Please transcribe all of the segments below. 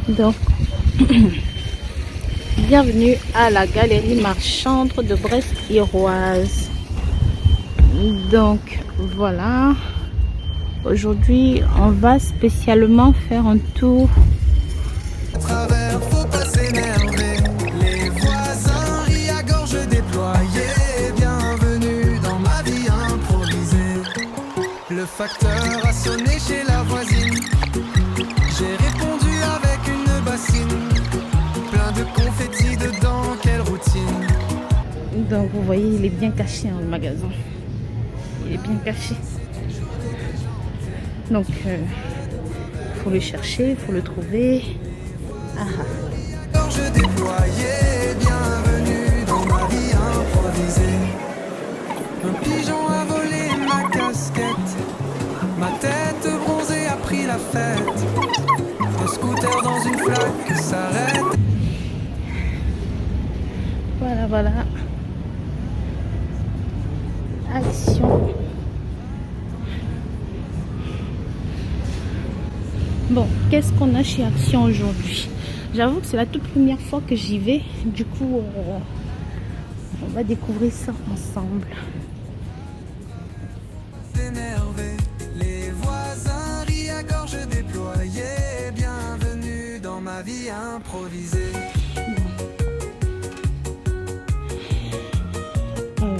Donc, bienvenue à la galerie marchande de Brest-Iroise. Donc, voilà. Aujourd'hui, on va spécialement faire un tour. Faut pas s'énerver. Les voisins rient à gorge déployée. Bienvenue dans ma vie improvisée. Le facteur a sonné chez la voisine. J'ai répondu avec une bassine. Plein de confettis dedans, quelle routine. Donc, vous voyez, il est bien caché dans le magasin. Il est bien caché. Donc, faut le chercher, il faut le trouver. Ah. Gorge déployée, bienvenue dans ma vie improvisée. Un pigeon a volé ma casquette. Ma tête bronzée a pris la fête. Un scooter dans une flaque s'arrête. Voilà, voilà. Action. Bon, qu'est-ce qu'on a chez Action aujourd'hui? J'avoue que c'est la toute première fois que j'y vais. Du coup, on va découvrir ça ensemble. Énervé, les voisins rient à gorge déployée. Bienvenue dans ma vie improvisée. Alors,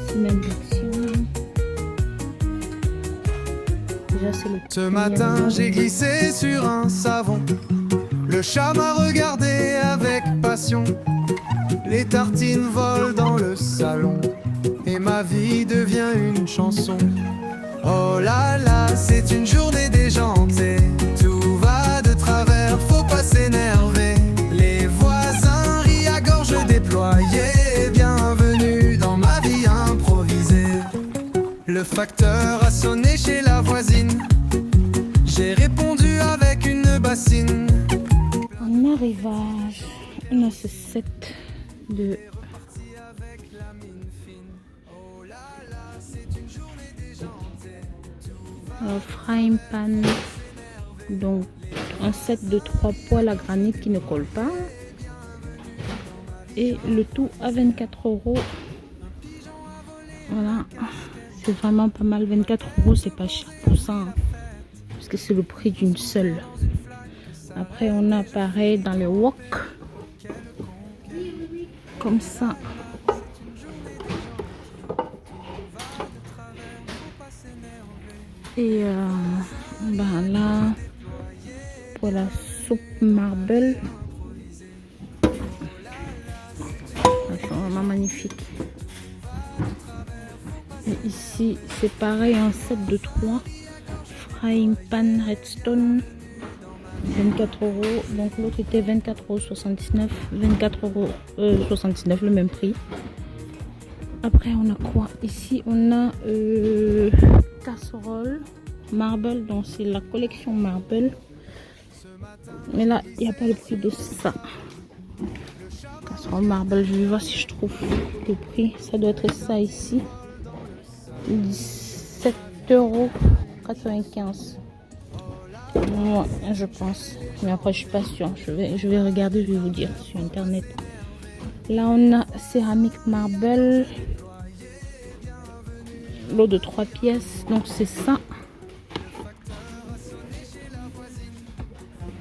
semaine d'action. Déjà, c'est le Ce matin, j'ai glissé sur un savon. Le chat m'a regardé avec passion. Les tartines volent dans le salon. Et ma vie devient une chanson. Oh là là, c'est une journée déjantée. Tout va de travers, faut pas s'énerver. Les voisins rient à gorge déployée. Bienvenue dans ma vie improvisée. Le facteur a sonné chez la voisine. J'ai répondu avec une bassine. En arrivage, on a ce set de frying pan, donc un set de 3 poêles à granit qui ne colle pas, et le tout à 24 €. Voilà, c'est vraiment pas mal. 24 €, c'est pas cher pour ça, hein, parce que c'est le prix d'une seule. Après, on a pareil dans les wok, comme ça. Et ben là, pour la soupe marble, vraiment magnifique. Et ici, c'est pareil, un set de 3 frying pan redstone, 24 €. Donc l'autre était 24,79 €, 24,79 €, le même prix. Après, on a quoi? Ici, on a casserole marble, donc c'est la collection marble. Mais là, il n'y a pas le prix de ça. Casserole marble, je vais voir si je trouve le prix. Ça doit être ça ici. 17,95 €. Ouais, je pense. Mais après, je suis pas sûre. Je vais regarder, je vais vous dire sur internet. Là, on a céramique marble. Lot de 3 pièces. Donc, c'est ça.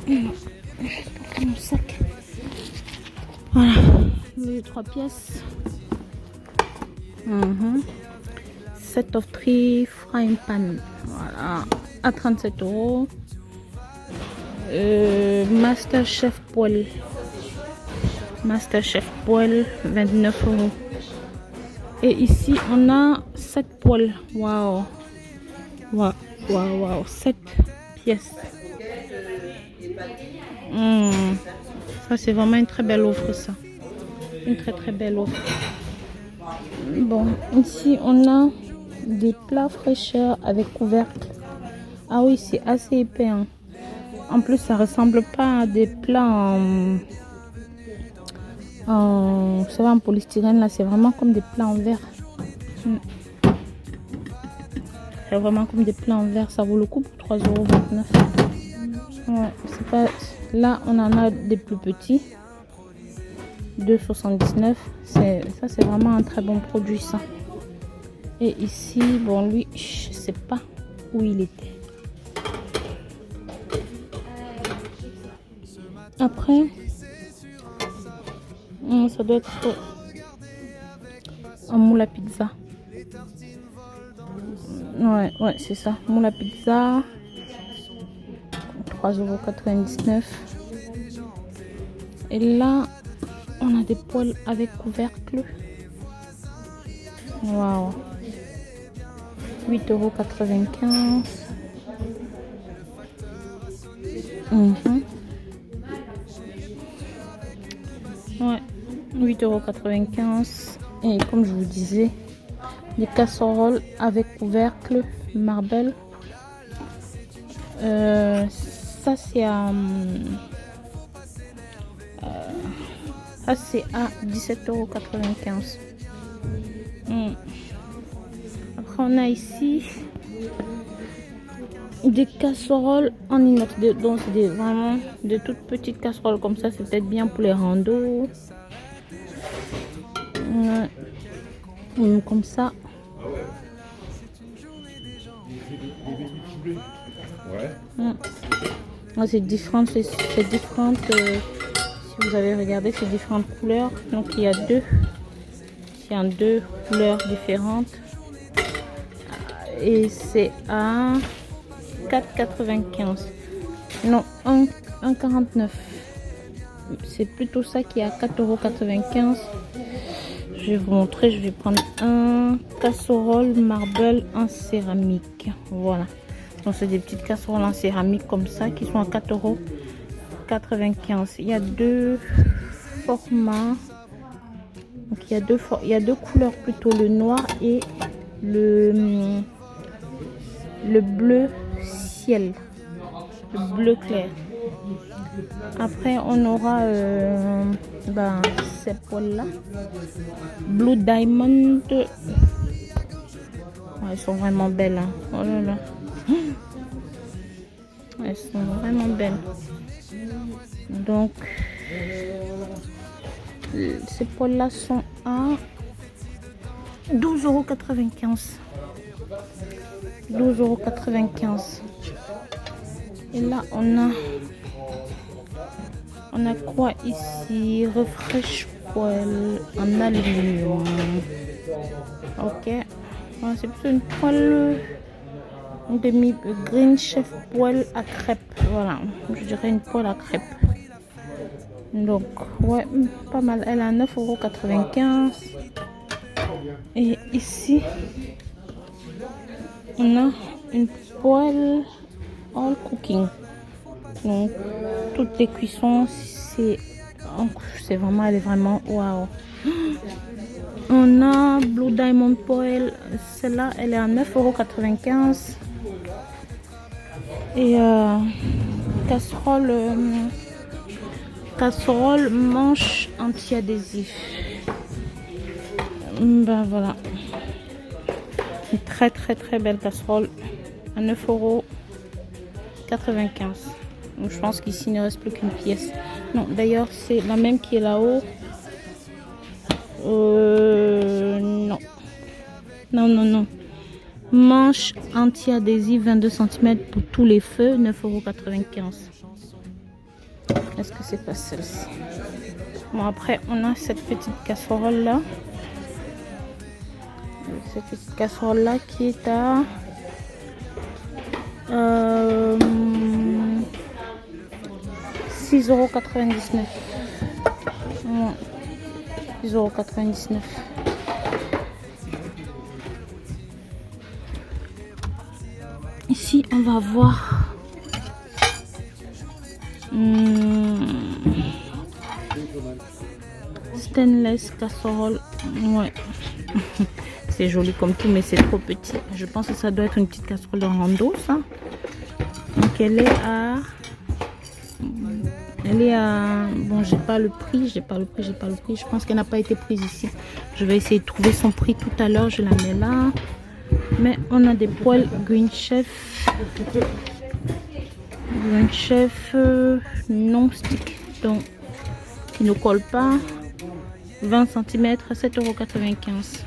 Mon sac. Voilà. Lot de 3 pièces. Set of 3 frying pan. Voilà. À 37 €. Masterchef poêle. Masterchef poêle, 29 €. Et ici, on a 7 poêles. Waouh. Waouh, waouh, waouh. 7 pièces. Ça, c'est vraiment une très belle offre, ça. Une très, très belle offre. Bon, ici, on a des plats fraîcheurs avec couvercle. Ah oui, c'est assez épais, hein. En plus, ça ressemble pas à des plats vous savez, en polystyrène. Là, c'est vraiment comme des plats en verre. C'est vraiment comme des plats en verre. Ça vaut le coup pour 3,29 €. Ouais, c'est pas... Là, on en a des plus petits. 2,79. Ça, c'est vraiment un très bon produit, ça. Et ici, bon, lui, je sais pas où il était. Après, ça doit être un moule à pizza. Ouais, c'est ça. Moule à pizza. 3,99 €. Et là, on a des poêles avec couvercle. Waouh. 8,95 €. Ouais, 8,95 €. Et comme je vous disais, des casseroles avec couvercle Marble. Ça c'est à 17,95 €. Après on a ici des casseroles en inox, donc c'est vraiment de toutes petites casseroles comme ça, c'est peut-être bien pour les randos. Comme ça. C'est différentes, si vous avez regardé, c'est différentes couleurs. Donc il y a deux couleurs différentes. Et c'est à 4,95 €. Non, 1,49 €. C'est plutôt ça qui est à 4,95 €. Je vais vous montrer, je vais prendre un casserole marble en céramique. Voilà. Donc c'est des petites casseroles en céramique comme ça qui sont à 4,95 €. Il y a deux formats. Donc il y a deux couleurs plutôt, le noir et le bleu ciel, le bleu clair. Après on aura ces poils là, Blue Diamond. Ouais, elles sont vraiment belles, hein. Oh là là, elles sont vraiment belles. Donc ces poils là sont à 12,95 €. 12,95 €. Et là on a quoi ici? Refresh poêle en aluminium. Ok, c'est plutôt une poêle demi Green Chef poêle à crêpes. Voilà, je dirais une poêle à crêpes. Donc ouais, pas mal. Elle est à 9,95 €. Et ici on a une poêle all cooking. Donc toutes les cuissons, c'est vraiment, elle est vraiment waouh. On a Blue Diamond Poêle, celle-là elle est à 9,95 €. Et casserole manche anti-adhésif. Ben voilà, une très belle casserole à 9,95 €. Donc je pense qu'ici il ne reste plus qu'une pièce. Non, d'ailleurs c'est la même qui est là-haut. Non. Manche anti-adhésive 22 cm pour tous les feux, 9,95 €. Est-ce que c'est pas celle-ci? Bon, après on a cette petite casserole là. Cette petite casserole là qui est à 6,99 €. 6,99 €. Ici on va voir stainless casserole. Ouais. C'est joli comme tout, mais c'est trop petit. Je pense que ça doit être une petite casserole de rando, ça. Donc elle est à bon, j'ai pas le prix. Je pense qu'elle n'a pas été prise ici. Je vais essayer de trouver son prix tout à l'heure. Je la mets là. Mais on a des poêles Green Chef. Un chef non stick, donc qui ne colle pas. 20 cm à 7,95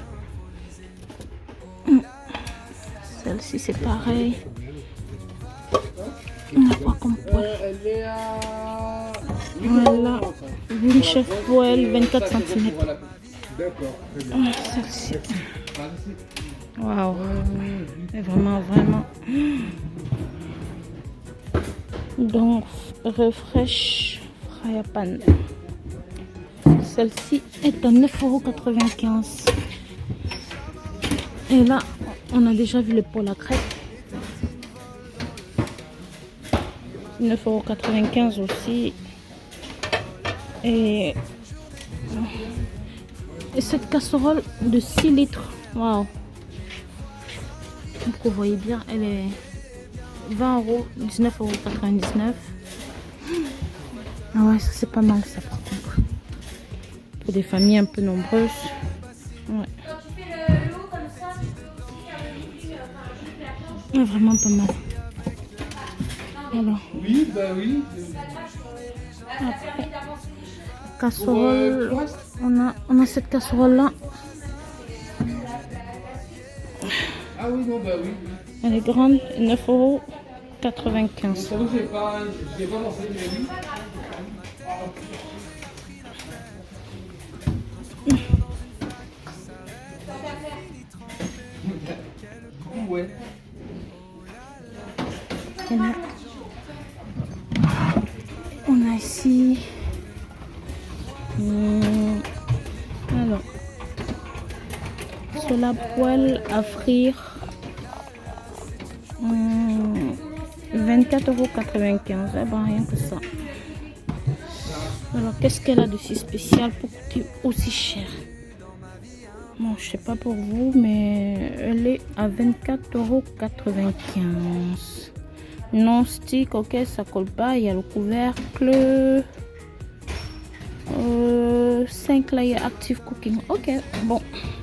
€. Celle-ci c'est pareil. On a quoi comme poêle? Voilà, une chef poêle 24 cm. Celle-ci. Waouh, vraiment. Donc refresh fry pan. Celle-ci est à 9,95 €. Et là, on a déjà vu le poêle à crêpes. 9,95 € aussi. Et cette casserole de 6 litres. Waouh. Donc vous voyez bien, elle est 20 €, 19,99 €. Ah ouais, ça c'est pas mal ça par contre. Pour des familles un peu nombreuses. Ouais. Ouais, vraiment pas mal. Alors. Oui, bah oui. Après, casserole. On a cette casserole là. Ah oui, non, bah oui. Elle est grande, 9,95 €. Ça vous, j'ai pas lancé les amis. Ouais. Et là, on a ici. Alors, sur la poêle à frire. 24,95 €. Eh ben, rien que ça. Alors, qu'est-ce qu'elle a de si spécial pour coûter aussi cher? Bon, je sais pas pour vous, mais elle est à 24,95 €. Non stick, ok, ça colle pas. Il y a le couvercle. 5 layers active cooking. Ok, bon,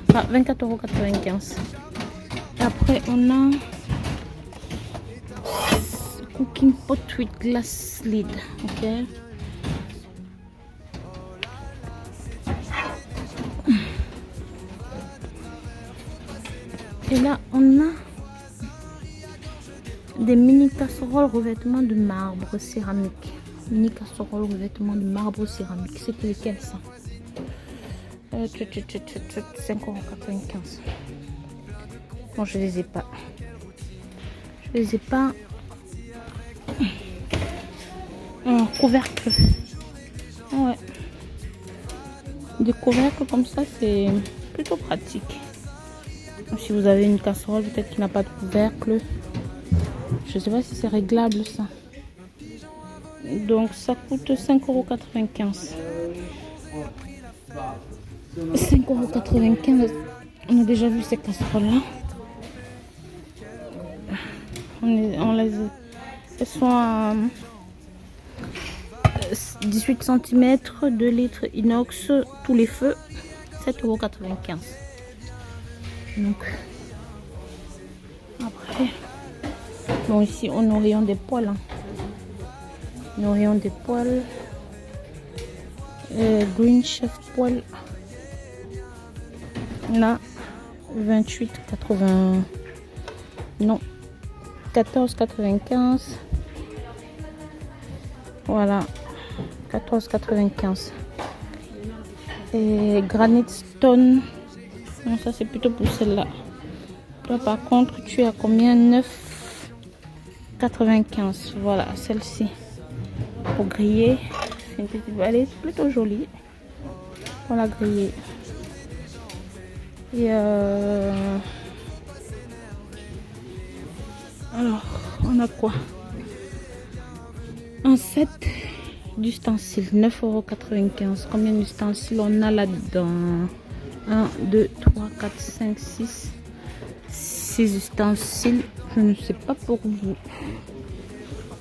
24,95 €. Après, on a cooking pot with glass lid. Ok. Et là, on a des mini casseroles revêtement de marbre céramique. Mini casserole revêtement de marbre céramique. C'est lequel ça? 5,95 €. Bon, je les ai pas. Couvercle. Ouais. Des couvercles comme ça, c'est plutôt pratique. Si vous avez une casserole peut-être qui n'a pas de couvercle, je sais pas si c'est réglable ça. Donc ça coûte 5,95 €. 5,95 €. On a déjà vu ces casseroles là. Elles sont à 18 cm, 2 litres inox, tous les feux, 7,95 €. Donc après, bon, ici on a rayon des poêles. Nos rayons des poêles. Green Chef poêle. Là, 28,80. Non, 14,95. Voilà, 14,95. Et Granite Stone. Non, ça c'est plutôt pour celle-là. Toi par contre, tu as combien? 9,95. Voilà, celle-ci. Pour griller. C'est une petite balai plutôt jolie. Pour la griller. Et alors, on a quoi? Un set d'ustensiles, 9,95 €. Combien d'ustensiles on a là-dedans? 1, 2, 3, 4, 5, 6. 6 ustensiles. Je ne sais pas pour vous.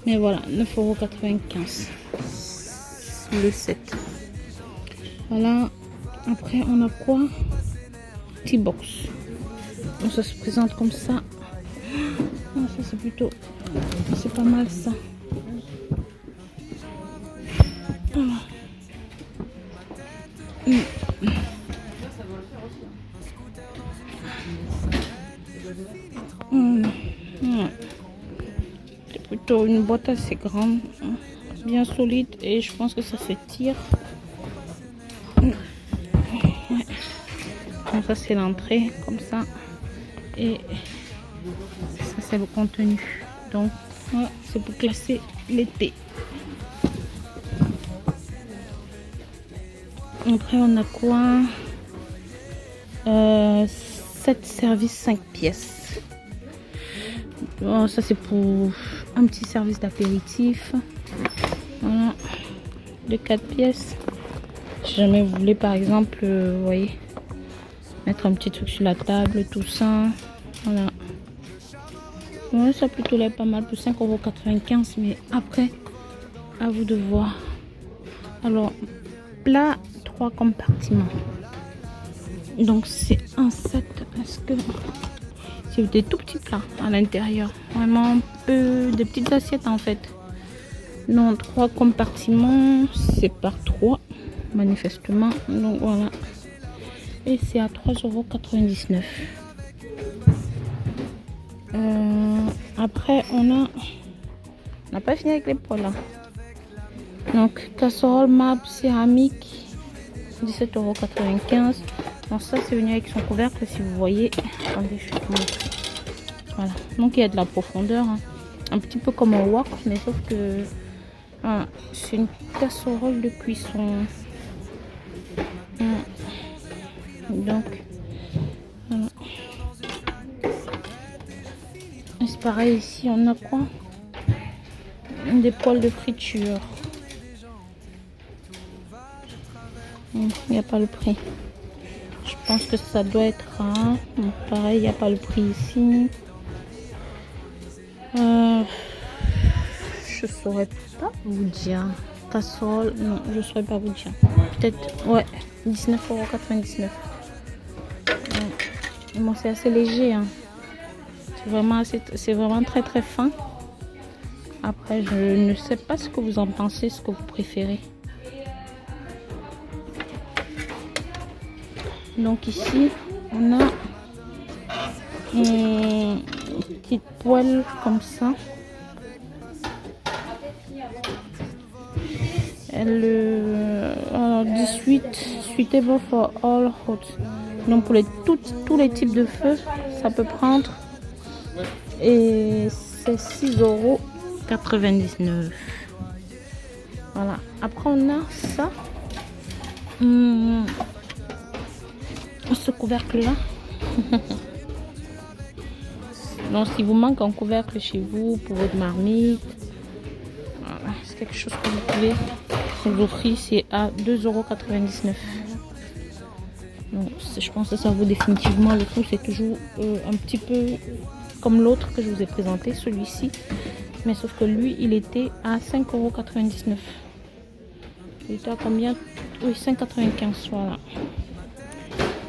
Mais voilà, 9,95 € le set. Voilà. Après, on a quoi? Petit box. Donc, ça se présente comme ça. Ah, ça c'est plutôt... C'est pas mal ça. Voilà. Ouais. C'est plutôt une boîte assez grande, hein, bien solide, et je pense que ça se tire. Ouais. Donc ça c'est l'entrée comme ça, et ça c'est le contenu. Donc voilà, c'est pour classer l'été. Après on a quoi? 7 services 5 pièces. Bon, ça c'est pour un petit service d'apéritif. Voilà, de 4 pièces. Si jamais vous voulez par exemple, vous voyez, mettre un petit truc sur la table, tout ça. Voilà. Ouais, ça plutôt l'air pas mal pour 5,95 €, mais après, à vous de voir. Alors, plat 3 compartiments. Donc c'est un set parce que c'est des tout petits plats à l'intérieur. Vraiment peu de petites assiettes en fait. Non, 3 compartiments, c'est par 3 manifestement. Donc voilà. Et c'est à 3,99 €. Après on n'a pas fini avec les pots là. Donc casserole marbre céramique 17,95 €. Donc ça c'est venu avec son couvercle si vous voyez. Attendez, je vous montre. Voilà. Donc il y a de la profondeur, hein. Un petit peu comme un wok, mais sauf que voilà, c'est une casserole de cuisson. Donc voilà. Et c'est pareil ici, on a quoi? Des poêles de friture. Il n'y a pas le prix. Je pense que ça doit être à... pareil, il n'y a pas le prix ici. Je saurais pas vous dire. Casserole, non, je saurais pas vous dire. Peut-être, ouais, 19,99 €. Bon, c'est assez léger, hein. C'est vraiment très très fin. Après, je ne sais pas ce que vous en pensez, ce que vous préférez. Donc ici, on a une petite poêle comme ça. Alors 18 suitable for all hot. Donc pour tous les types de feux, ça peut prendre. Et c'est 6,99 €. Voilà. Après on a ça. Ce couvercle là. Donc si vous manque un couvercle chez vous pour votre marmite, voilà, c'est quelque chose que vous pouvez vous offrir. C'est à 2,99 €. Donc je pense que ça vaut définitivement le coup. C'est toujours un petit peu comme l'autre que je vous ai présenté, celui-ci, mais sauf que lui il était à 5,99 €. Il était à combien? Oui, 5,95 €. Voilà.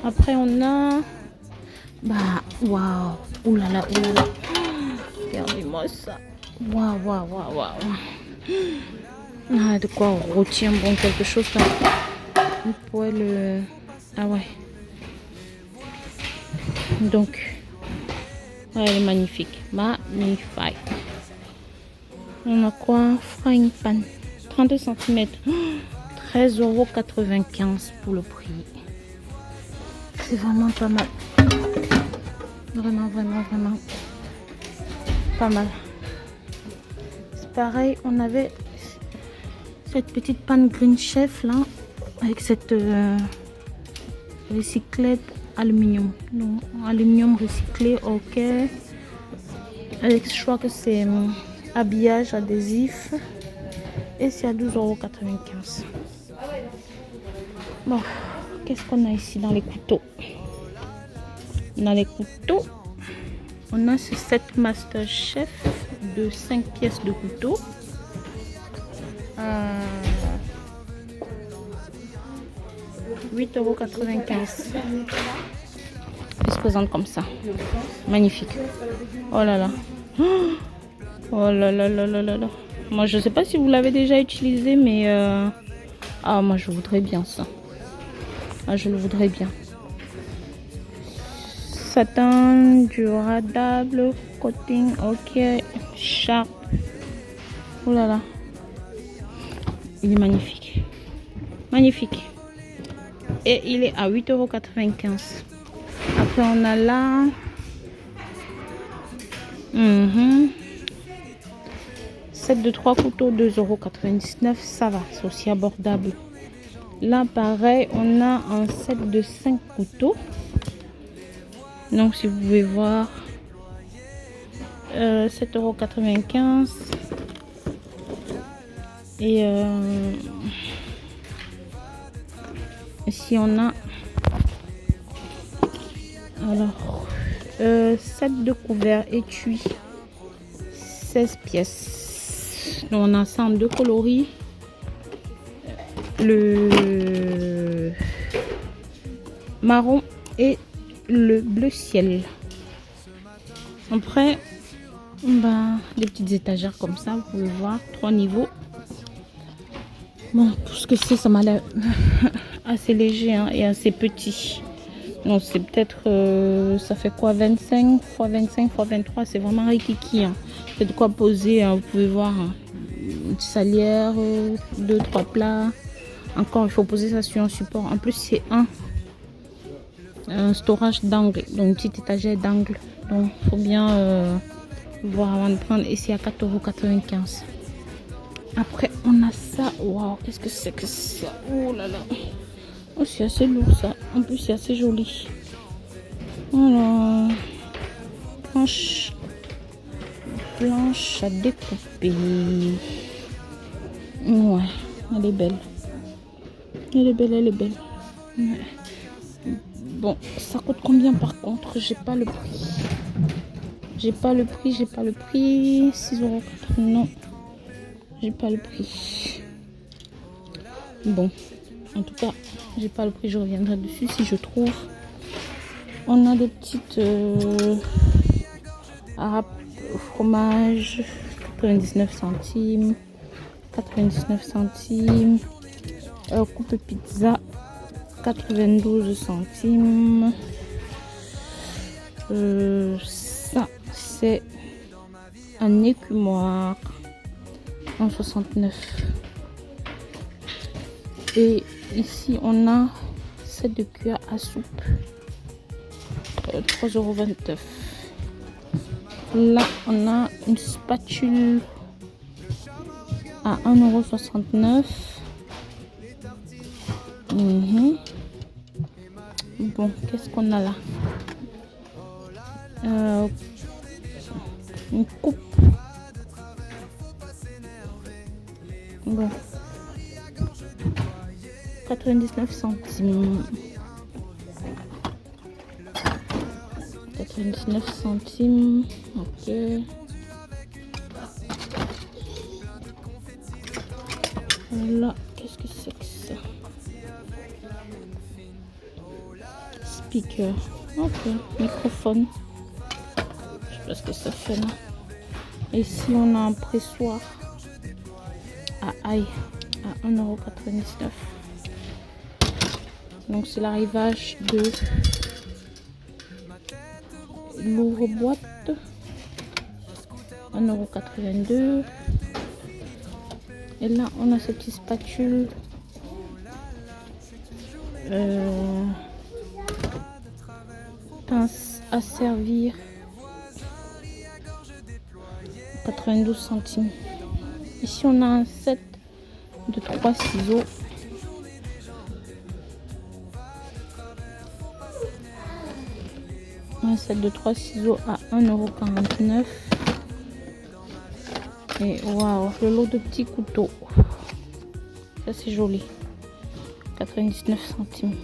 Après on a, bah waouh, oulala, oulala, regardez-moi ça, waouh, waouh, waouh, waouh. Ah, de quoi on retient bon quelque chose là. Une poêle, ah ouais. Donc, ouais, elle est magnifique, magnifique. On a quoi? Frying pan, 32 cm, 13,95 € pour le prix. C'est vraiment pas mal. Vraiment, vraiment, vraiment pas mal. C'est pareil, on avait cette petite panne Green Chef là, avec cette recyclée aluminium. Donc, aluminium recyclé, ok. Avec, je crois que c'est habillage adhésif. Et c'est à 12,95 €. Bon. Qu'est-ce qu'on a ici dans les couteaux? Dans les couteaux, on a ce set Master Chef de 5 pièces de couteau. « 8,95 €. Il se présente comme ça. Magnifique. Oh là là. Oh là là là là là là. Moi, je ne sais pas si vous l'avez déjà utilisé, mais Ah, moi je voudrais bien ça. Ah, je le voudrais bien. Satin durable, coating, ok, sharp. Oh là là. Il est magnifique. Magnifique. Et il est à 8,95 €. Après, on a là. Set de 3 couteaux, 2,99 €. Ça va, c'est aussi abordable. Là, pareil, on a un set de 5 couteaux. Donc, si vous pouvez voir, 7,95 €. Et ici, on a alors 7 de couverts étui, 16 pièces. Donc, on a ça en deux coloris. Le marron et le bleu ciel. Après, des petites étagères comme ça, vous pouvez voir, 3 niveaux. Bon, pour ce que c'est, ça m'a l'air assez léger, hein, et assez petit. Donc c'est peut-être, ça fait quoi, 25 x 25 x 23, c'est vraiment rikiki, hein. C'est de quoi poser, hein, vous pouvez voir, hein, une salière, 2-3 plats. Encore, il faut poser ça sur un support. En plus, c'est un storage d'angle, donc une petite étagère d'angle. Donc, il faut bien voir avant de prendre. Et c'est à 4,95 €. Après, on a ça. Waouh, qu'est-ce que c'est que ça? Oh là là. Oh, c'est assez lourd ça. En plus, c'est assez joli. Voilà. Planche à découper. Ouais, elle est belle. Elle est belle, elle est belle. Ouais. Bon, ça coûte combien par contre? J'ai pas le prix. J'ai pas le prix. 6,04 €. Non. J'ai pas le prix. Bon. En tout cas, j'ai pas le prix. Je reviendrai dessus si je trouve. On a des petites arabes au fromage. 99 centimes. 99 centimes. Coupe pizza, 92 centimes. Ça, c'est un écumoire en 69. Et ici, on a 7 de cuillère à soupe, 3,29 €. Là, on a une spatule à 1,69 €. Bon, qu'est-ce qu'on a là? Une coupe. Bon. 99 centimes. 99 centimes. Ok. Là, qu'est-ce que c'est que ça? Speaker. Ok. Microphone. Je sais pas ce que ça fait là. Et ici, on a un pressoir à ail à 1,99 €. Donc, c'est l'arrivage de l'ouvre-boîte. 1,82 €. Et là, on a cette petite spatule. Pince à servir. 92 centimes. Ici, on a un set de 3 ciseaux. Un set de 3 ciseaux à 1,49 €. Et waouh, le lot de petits couteaux. Ça, c'est joli. 99 centimes.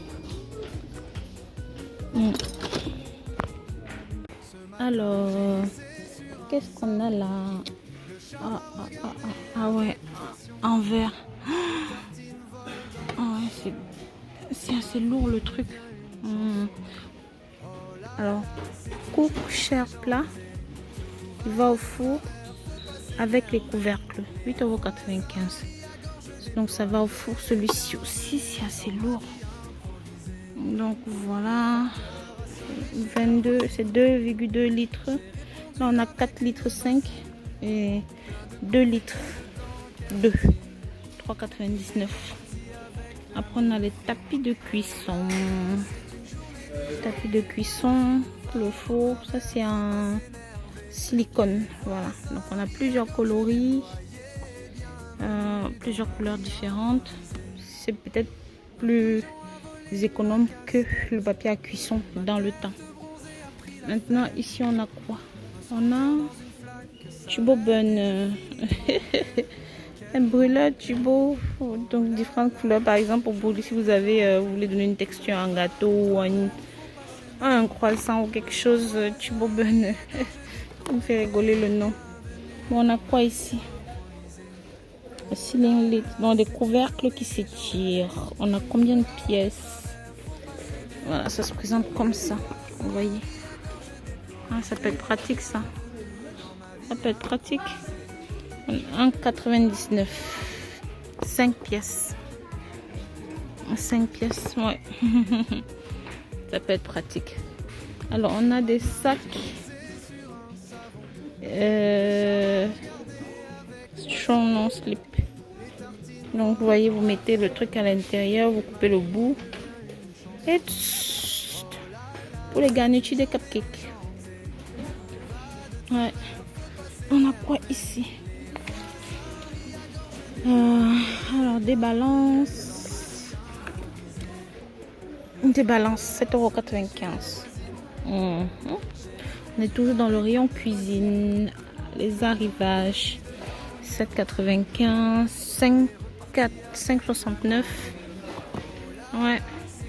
Alors, qu'est-ce qu'on a là? Ah ouais, en verre. Ah ouais, c'est assez lourd le truc. Alors, coupe chair plat, il va au four avec les couvercles. 8,95 €. Donc ça va au four. Celui-ci aussi, c'est assez lourd. Donc voilà. 22, c'est 2,2 litres. Là, on a 4 litres 5 et 2 litres 2. 3,99. Après, on a les tapis de cuisson. Tapis de cuisson, le four, ça c'est un silicone. Voilà, donc on a plusieurs coloris, plusieurs couleurs différentes. C'est peut-être plus économe que le papier à cuisson dans le temps. Maintenant, ici on a quoi? On a Tubo Bun. Un brûleur Tubo, donc différentes couleurs. Par exemple, pour brûler, si vous avez, vous voulez donner une texture à un gâteau ou à un croissant ou quelque chose, Tubo Bun. Ça me fait rigoler le nom. Bon, on a quoi ici? Un cylindre, donc des couvercles qui s'étirent. On a combien de pièces? Voilà, ça se présente comme ça. Vous voyez, ah, ça peut être pratique ça. Ça peut être pratique. 1,99. 5 pièces. 5 pièces, ouais. Ça peut être pratique. Alors, on a des sacs. Strong non slip. Donc, vous voyez, vous mettez le truc à l'intérieur, vous coupez le bout. Et tss, pour les garnitures des cupcakes. Ouais. On a quoi ici? Alors, des balances. Des balances, 7,95 €. On est toujours dans le rayon cuisine. Les arrivages, 7,95 €. 5,69 €. Ouais,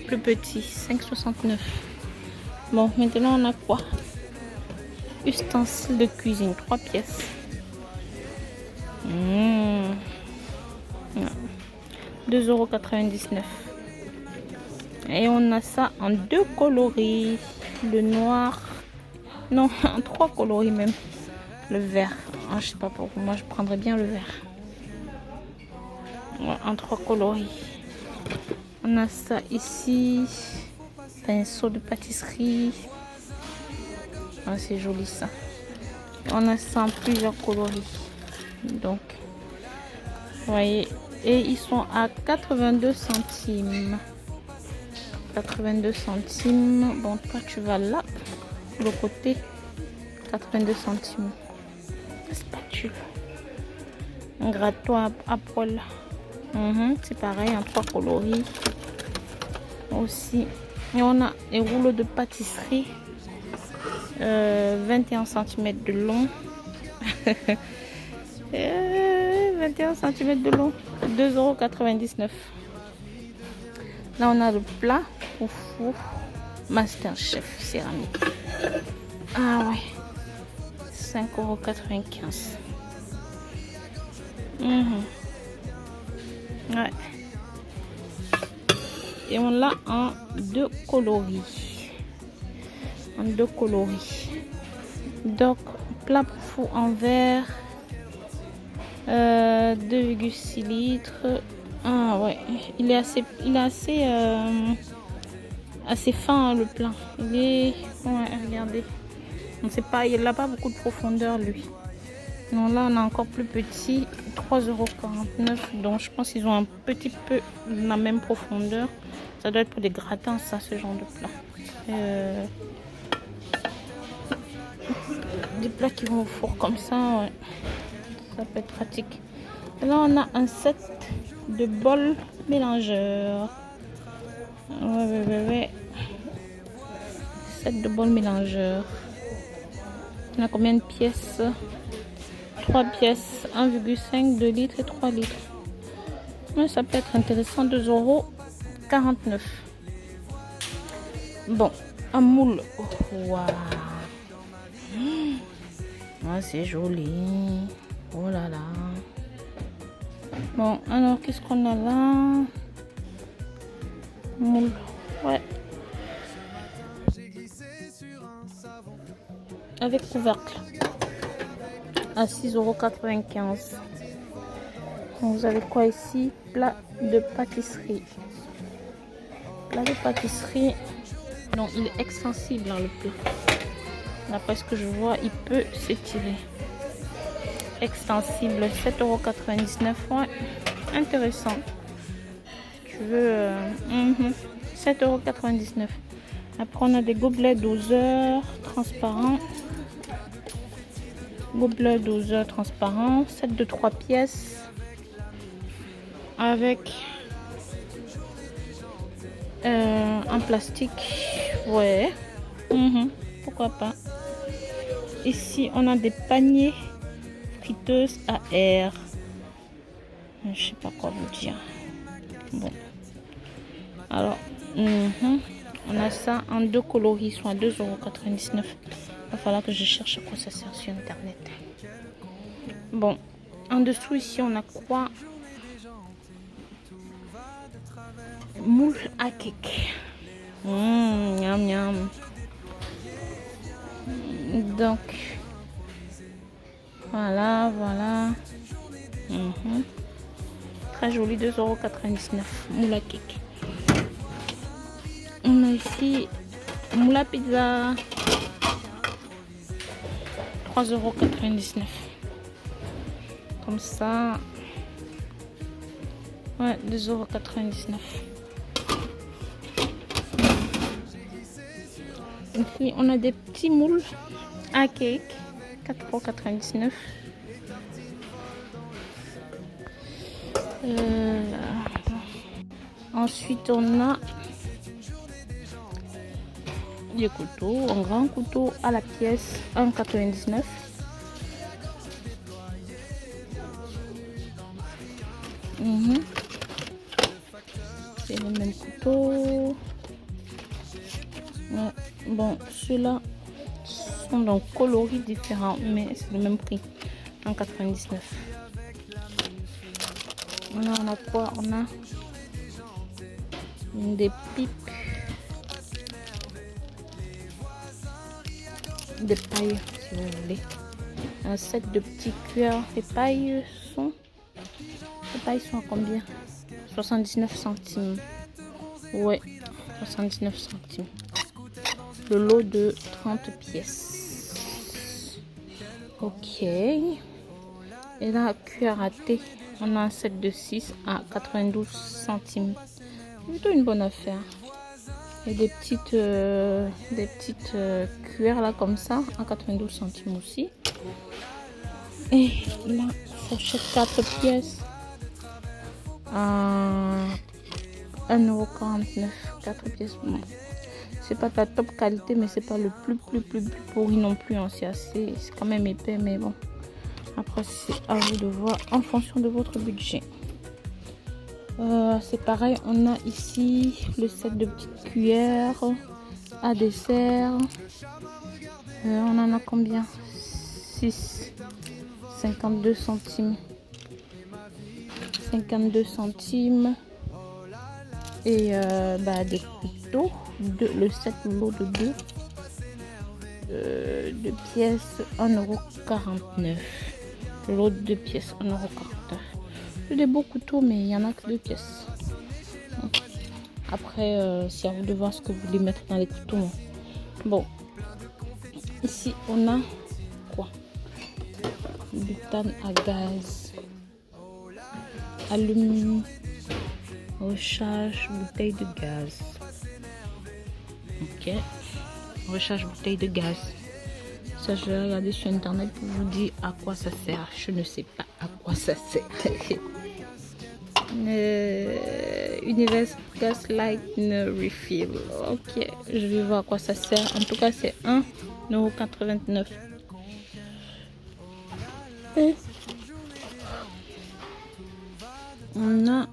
plus petit, 5,69 €. Bon, maintenant on a quoi? Ustensiles de cuisine, 3 pièces. 2,99 €. Et on a ça en 2 coloris. Le noir. Non, en 3 coloris même. Le vert. Ah, je sais pas pour vous. Moi, je prendrais bien le vert. Ouais, en 3 coloris. On a ça ici. Pinceau de pâtisserie. Ah, c'est joli ça. On a ça en plusieurs coloris. Donc, vous voyez. Et ils sont à 82 centimes. 82 centimes. Bon, toi, tu vas là. De l'autre côté. 82 centimes. La spatule. Un grattoir à poêle. C'est pareil, en 3 coloris. Aussi. Et on a des rouleaux de pâtisserie. 21 cm de long. 21 cm de long. 2,99 €. Là, on a le plat au four. Masterchef céramique. Ah ouais. 5,95 €. Ouais. Et on l'a en 2 coloris. En 2 coloris. Donc, plat pour four en verre. 2,6 litres. Ah ouais, il est assez fin, hein, le plat. Il est, ouais, regardez. On sait pas, il n'a pas beaucoup de profondeur lui. Non, là on a encore plus petit, 3,49 €. Donc je pense qu'ils ont un petit peu la même profondeur. Ça doit être pour des gratins, ça, ce genre de plat. Des plats qui vont au four comme ça, ouais. Ça peut être pratique. Et là on a un set de bols mélangeurs. Ouais. Set de bols mélangeurs. On a combien de pièces? 3 pièces, 1,5, 2 litres et 3 litres. Mais ça peut être intéressant, 2,49 €. Bon, un moule. Waouh. Ah, c'est joli. Oh là là. Bon, alors qu'est-ce qu'on a là? Moule. Ouais. Avec couvercle. À 6,95 €. Donc, vous avez quoi ici? Plat de pâtisserie. Plat de pâtisserie. Donc, il est extensible dans le plat. D'après ce que je vois, il peut s'étirer. Extensible, 7,99 €. Ouais, intéressant. Tu veux 7,99 €. Après, on a des gobelets doseurs transparents. Gobelet doseur transparent. Set de 3 pièces. Avec un plastique. Ouais. Pourquoi pas. Ici, on a des paniers friteuses à air. Je sais pas quoi vous dire. Bon. Alors, on a ça en 2 coloris, soit 2,99 €. Il va falloir que je cherche à quoi ça sert sur internet. Bon. En dessous, ici, on a quoi? Moule à cake. Miam miam. Donc, voilà. Très joli, 2,99 €. Moule à cake. On a ici moule à pizza. 3,99 €. Comme ça. Ouais, 2,99 €. Ici, on a des petits moules à cake. 4,99 €. Ensuite, on a des couteaux, un grand couteau à la pièce, 1,99 €. C'est le même couteau. Ouais. Bon, ceux-là sont dans coloris différents, mais c'est le même prix, 1,99 €. Là, on a quoi? On a des pipes, des pailles, si vous voulez. Un set de petits cuillères. Les pailles sont à combien? 79 centimes. Ouais, 79 centimes. Le lot de 30 pièces. Ok. Et là, cuillère à thé, on a un set de 6 à 92 centimes. Plutôt une bonne affaire. Et des petites cuillères là comme ça, à 92 centimes aussi. Et là, fourchette 4 pièces à 1,49 €. 4 pièces. Bon. C'est pas ta top qualité, mais c'est pas le plus pourri non plus. Hein. C'est quand même épais, mais bon. Après, c'est à vous de voir en fonction de votre budget. C'est pareil, on a ici le set de petites cuillères à dessert. On en a combien? 6, 52 centimes. 52 centimes. Et des couteaux, le set lot de 2 pièces, 1,49 €. Le lot de 2 pièces, 1,49 €. C'est des beaux couteaux, mais il n'y en a que 2 pièces. Après, c'est à vous de voir ce que vous voulez mettre dans les couteaux. Bon, ici on a quoi? Butane à gaz, allume, recharge, bouteille de gaz. Ok, recharge bouteille de gaz. Ça, je vais regarder sur internet pour vous dire à quoi ça sert. Je ne sais pas à quoi ça sert. Universal Gas Light Refill. Ok, je vais voir à quoi ça sert. En tout cas, c'est 1,89 €. Et on a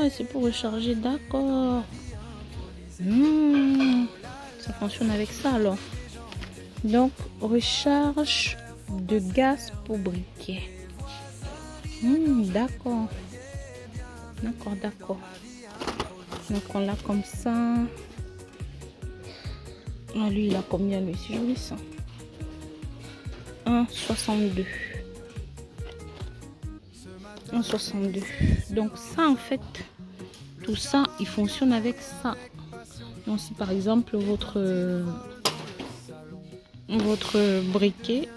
c'est pour recharger, d'accord. Ça fonctionne avec ça alors. Donc, recharge de gaz pour briquet. D'accord. Donc, on l'a comme ça. Lui, il a combien, lui? C'est joli ça. 1,62. 1,62. Donc ça en fait, tout ça, il fonctionne avec ça. Donc si par exemple votre briquet,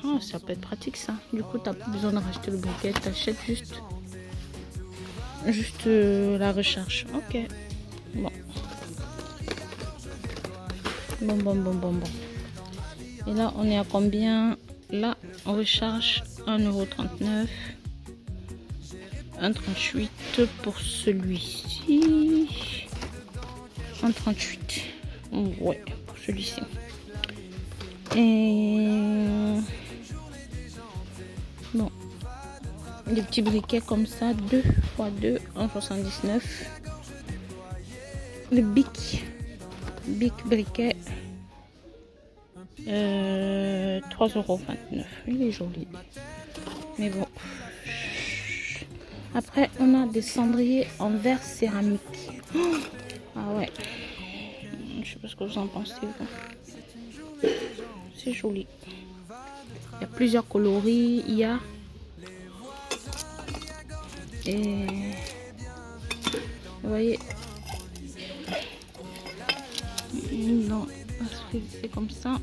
oh, ça peut être pratique ça. Du coup, tu n'as plus besoin de racheter le briquet, tu achètes juste la recharge. Ok. Bon. Bon. Et là, on est à combien? Là, on recharge 1,39 €. 1,38 € pour celui-ci. 1,38 €. Ouais, pour celui-ci. Et bon, des petits briquets comme ça, 2 x 2, 1,79 €. Le bic briquet, 3,29 €. Il est joli, mais bon. Après, on a des cendriers en verre céramique. Oh, ah ouais, je sais pas ce que vous en pensez. C'est joli. Il y a plusieurs coloris. Il y a et vous voyez, non, c'est comme ça.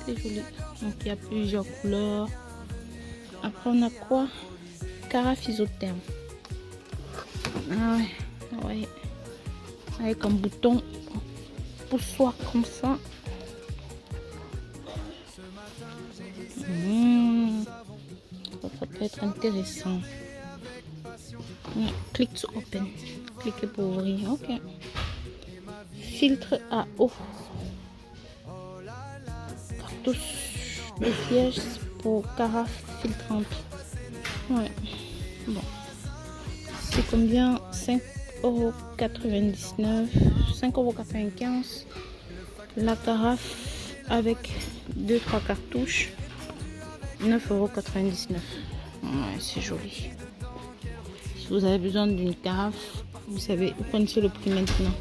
C'est joli. Donc il y a plusieurs couleurs. Après on a quoi? Carafe isotherme. Ah ouais. Avec un bouton poussoir comme ça. Ça peut être intéressant. Click to open. Cliquez pour ouvrir. Ok. Filtre à eau. Cartouche de pièges pour carafe filtrante. Ouais. Bon. C'est combien? 5,99 €. 5,95 €. La carafe avec 2-3 cartouches. 9,99 €. Ouais, c'est joli. Si vous avez besoin d'une carafe, vous savez, vous connaissez le prix maintenant.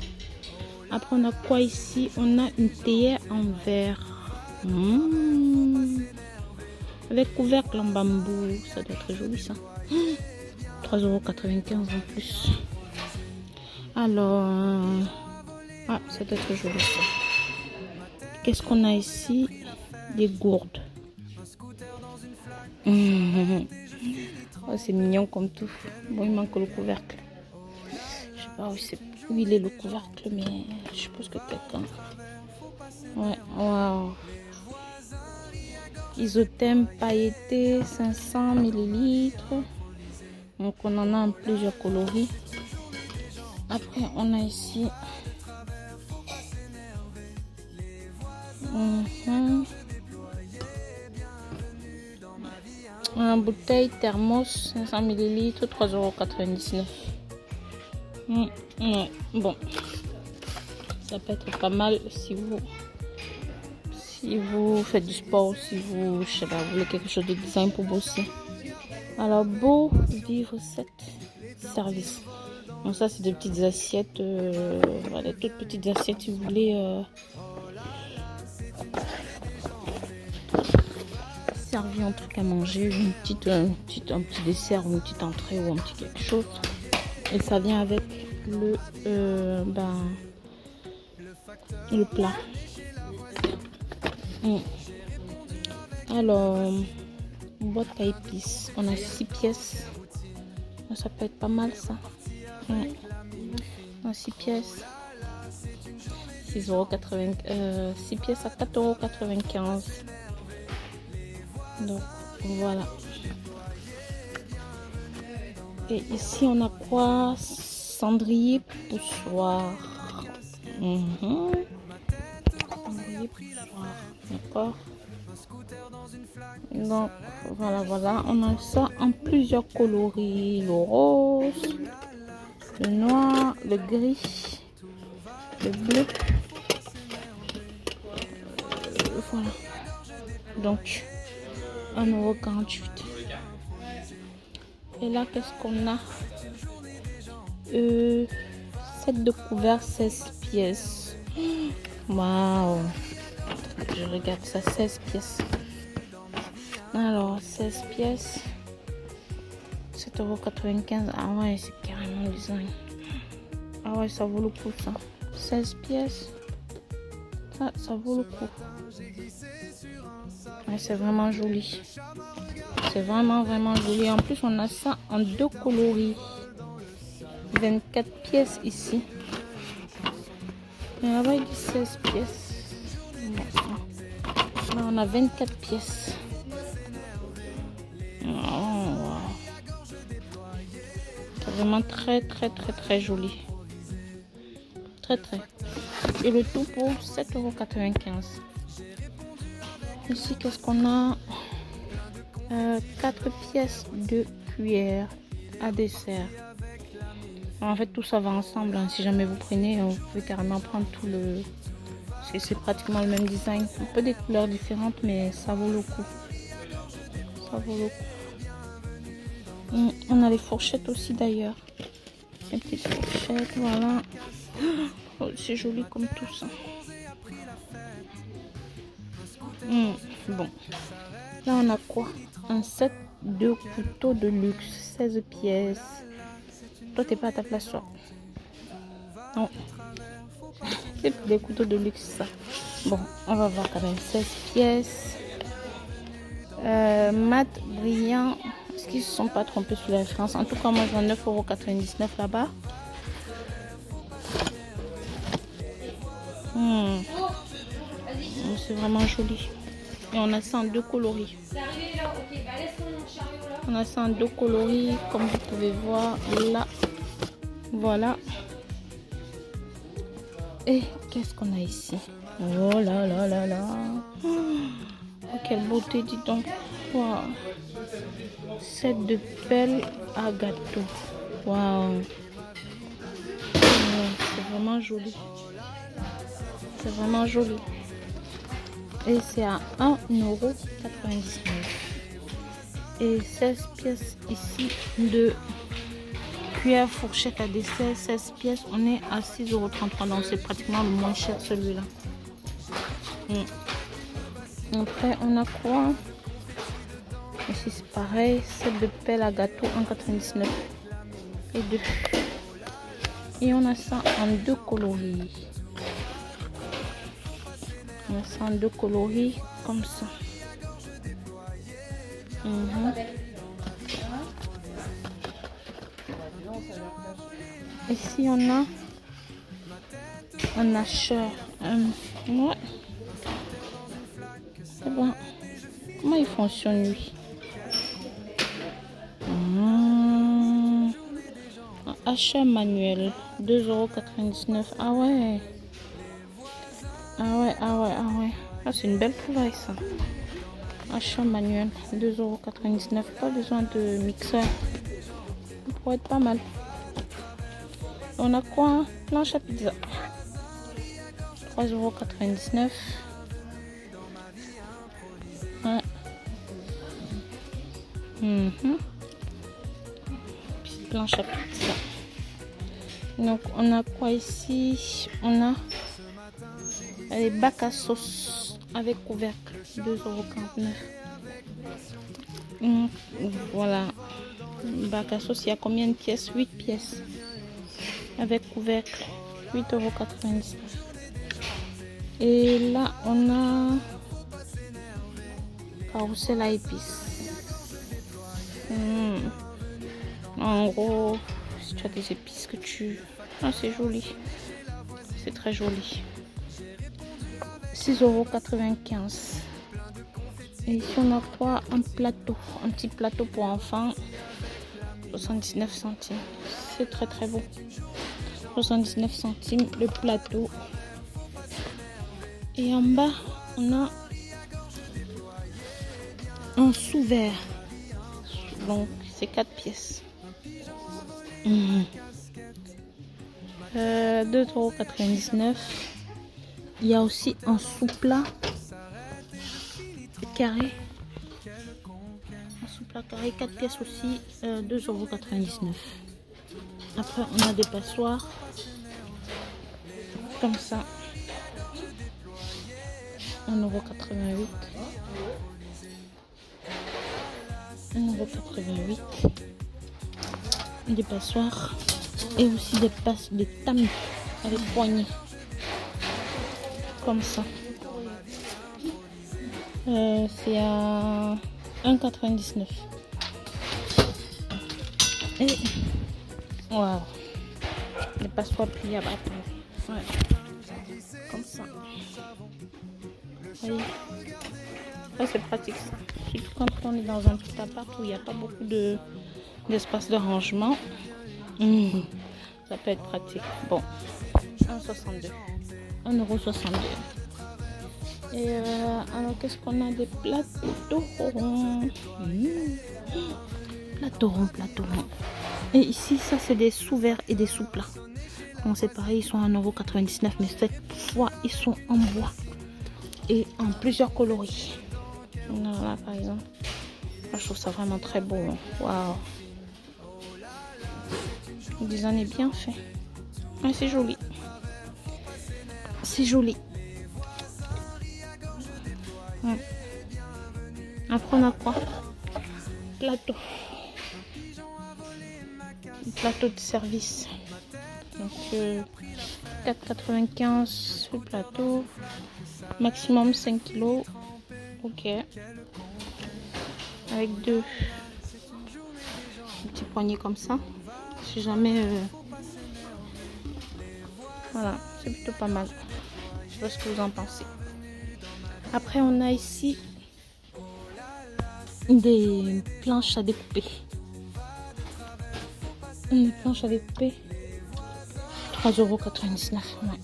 Après, on a quoi ici? On a une théière en verre. Avec couvercle en bambou. Ça doit être joli ça. 3,95 € en plus. Alors, ah, ça doit être joli ça. Qu'est-ce qu'on a ici? Des gourdes. Oh, c'est mignon comme tout. Bon, il manque le couvercle. Je sais pas où il est le couvercle, mais je suppose que quelqu'un. Ouais, waouh. Isotherme pailleté, 500 ml. Donc on en a en plusieurs coloris. Après on a ici une bouteille thermos 500 ml, 3,99 €. Bon, ça peut être pas mal si vous faites du sport, si vous, je sais pas, vous voulez quelque chose de design pour bosser. Alors, beau vivre 7 services. Donc ça, c'est des petites assiettes, voilà, toutes petites assiettes si vous voulez servir un truc à manger, un petit dessert, ou une petite entrée ou un petit quelque chose. Et ça vient avec le plat. Alors, boîte à épices, on a 6 pièces. Ça peut être pas mal ça. On a 6 pièces. 6 pièces à 4,95 €. Donc voilà. Et ici on a quoi? Cendrier poussoir. Cendrier poussoir. D'accord. Donc voilà, on a ça en plusieurs coloris: le rose, le noir, le gris, le bleu. Voilà. Donc 1,48 €. Et là, qu'est-ce qu'on a? Set de couverts 16 pièces. Waouh. Je regarde ça, 16 pièces. Alors, 16 pièces. 7,95 €. Ah ouais, c'est carrément design. Ah ouais, ça vaut le coup ça. 16 pièces. Ça vaut le coup. Ouais, c'est vraiment joli. C'est vraiment joli. En plus, on a ça en 2 coloris. 24 pièces ici. Et là-bas, il dit 16 pièces. Là, on a 24 pièces. Oh, wow. C'est vraiment très joli. Très. Et le tout pour 7,95 €. Ici, qu'est-ce qu'on a? 4 pièces de cuillère à dessert. Alors, en fait, tout ça va ensemble. Hein. Si jamais vous prenez, vous pouvez carrément prendre tout le... Parce que c'est pratiquement le même design. Un peu des couleurs différentes, mais ça vaut le coup. Ça vaut le coup. On a les fourchettes aussi d'ailleurs. Les petites fourchettes, voilà. Oh, c'est joli comme tout ça. Bon. Là, on a quoi? Un set de couteaux de luxe. 16 pièces. Toi, t'es pas à ta place, toi. Non. C'est des couteaux de luxe, ça. Bon, on va voir quand même. 16 pièces. Mat brillant. Est-ce qu'ils ne se sont pas trompés sur la référence? En tout cas, moi, je vois 9,99 € là-bas. C'est vraiment joli. Et on a ça en 2 coloris. On a ça en 2 coloris, comme vous pouvez voir là. Voilà. Et qu'est-ce qu'on a ici? Oh là là là là. Oh, quelle beauté, dis donc. Wow. Set de pelle à gâteau. Waouh. C'est vraiment joli. C'est vraiment joli. Et c'est à 1,99 €. Et 16 pièces ici de cuillère fourchette à dessert. 16 pièces, on est à 6,33 €. Donc c'est pratiquement le moins cher celui-là. Après, on a quoi? Ici c'est pareil. Set de pelle à gâteau 1,99 € et 2. Et on a ça en 2 coloris. On a ça en 2 coloris comme ça. Ici on a un acheteur. Ouais. C'est bon. Comment il fonctionne lui? Un achat manuel 2,99 €. Ah ouais. Ah, c'est une belle trouvaille ça. Achat manuel 2,99 €. Pas besoin de mixeur. Ça pourrait être pas mal. On a quoi? Planche à pizza 3,99 €. Ouais. Petite planche à pizza. Donc on a quoi ici? On a les bacs à sauce avec couvercle 2,49 €. Voilà. Bac à sauce, il y a combien de pièces? 8 pièces. Avec couvercle 8,99 €. Et là on a carrousel à épices. En gros, si tu as des épices que tu... Ah, c'est joli. C'est très joli. 6,95 €. Et ici on a quoi? Un plateau. Un petit plateau pour enfants. 79 centimes. C'est très beau. 79 centimes le plateau. Et en bas, on a un sous-verre. Donc, c'est 4 pièces. 2,99 €. Il y a aussi un sous-plat carré. Un sous-plat carré, 4 pièces aussi, 2,99 €. Après, on a des passoires. Comme ça. 1,88 €. 1,88 €. Des passoires et aussi des passes de tamis avec poignée. Comme ça. C'est à 1,99 €. Et waouh, les passoires pliables. Ouais. Comme ça. Oui. Ça c'est pratique ça. Surtout quand on est dans un petit appart où il n'y a pas beaucoup d'espace de rangement. Ça peut être pratique. Bon, 1,62 €. 1,62 €. Et alors qu'est-ce qu'on a? Des plateaux ronds. Plateau rond. Et ici, ça c'est des sous-verts et des sous-plats. Bon, c'est pareil, ils sont à 1,99 €, mais cette fois, ils sont en bois et en plusieurs coloris. Voilà, par exemple. Moi, je trouve ça vraiment très beau. Waouh! Le design est bien fait. Ouais, c'est joli. C'est joli. Ouais. Après, on a quoi? Plateau. Plateau de service. Donc 4,95 € le plateau. Maximum 5 kg. Ok. Avec deux petits poignets comme ça. Si jamais. Voilà, c'est plutôt pas mal. Je sais pas ce que vous en pensez. Après, on a ici des planches à découper. Une planche à découper. 3,99 €. Ouais.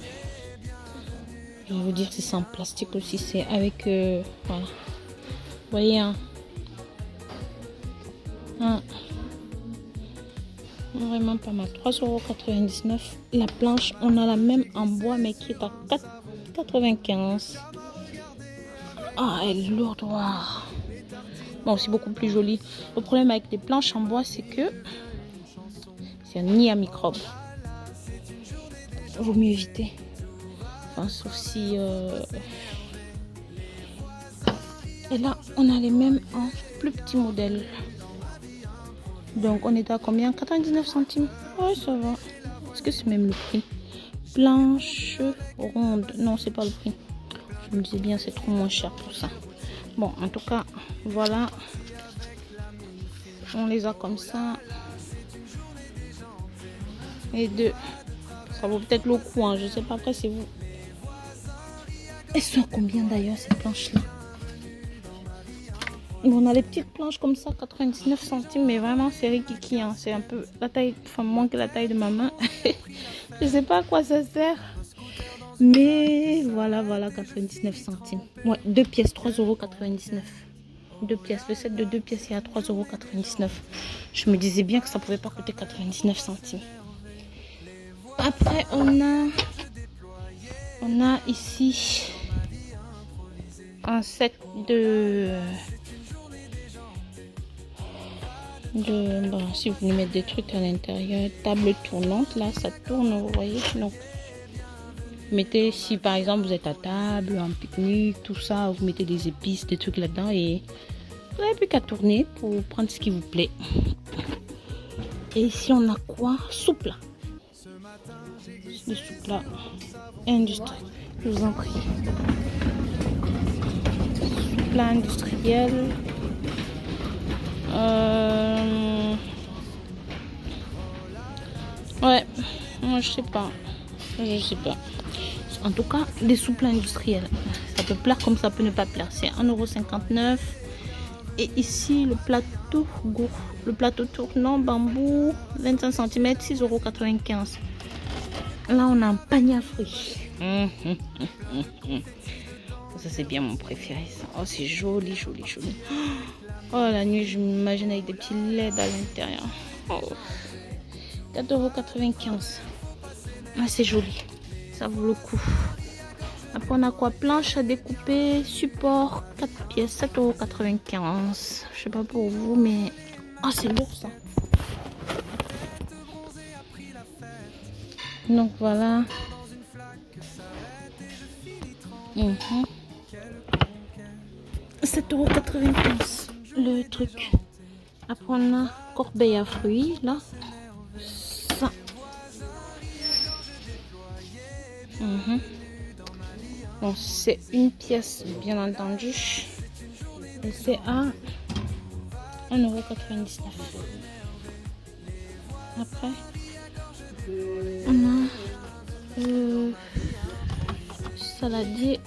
Je vais vous dire si c'est en plastique ou si c'est avec. Voilà. Vous voyez, hein? Vraiment pas mal. 3,99 €. La planche, on a la même en bois, mais qui est à 4,95 €. Ah, elle est lourde. Wow. Bon, c'est beaucoup plus joli. Le problème avec les planches en bois, c'est que c'est un nid à microbes. Vaut mieux éviter. Enfin, sauf si. Et là, on a les mêmes en plus petit modèle. Donc, on est à combien? 99 centimes. Ouais, ça va. Est-ce que c'est même le prix? Planche ronde. Non, c'est pas le prix. Je me disais bien, c'est trop moins cher pour ça. Bon, en tout cas, voilà. On les a comme ça. Et deux. Ça vaut peut-être le coup, hein. Je sais pas, après c'est vous. Elles sont combien d'ailleurs ces planches-là? On a les petites planches comme ça, 99 centimes, mais vraiment c'est rikiki, hein. C'est un peu la taille, enfin moins que la taille de ma main. Je sais pas à quoi ça sert. Mais voilà, 99 centimes. Ouais, 2 pièces, 3,99 €. 2 pièces, le set de 2 pièces est à 3,99 €. Je me disais bien que ça pouvait pas coûter 99 centimes. Après, on a ici un set bon, si vous voulez mettre des trucs à l'intérieur, table tournante, là, ça tourne, vous voyez. Donc, vous mettez, si par exemple vous êtes à table, en pique-nique, tout ça, vous mettez des épices, des trucs là-dedans et vous n'avez plus qu'à tourner pour prendre ce qui vous plaît. Et ici, on a quoi? Soupe-là. Le soupe-là industriel, je vous en prie. Soupe-là industriel. Ouais, moi je sais pas. En tout cas, des soupes industriels. Ça peut plaire comme ça peut ne pas plaire. C'est 1,59 €. Et ici, le plateau tournant bambou, 25 cm, 6,95 €. Là, on a un panier à fruits. Ça, c'est bien mon préféré. Ça. Oh, c'est joli. Oh, la nuit, je m'imagine avec des petits LED à l'intérieur. Oh. 4,95 €. Ah, c'est joli. Ça vaut le coup. Après, on a quoi? Planche à découper, support, 4 pièces, 7,95 €. Je sais pas pour vous, mais... Ah, c'est lourd, ça. Donc, voilà. 7,95 € le truc. Après on a corbeille à fruits là. Ça. Bon, c'est une pièce bien entendu. Et c'est à 1,99 €. Après on a saladier.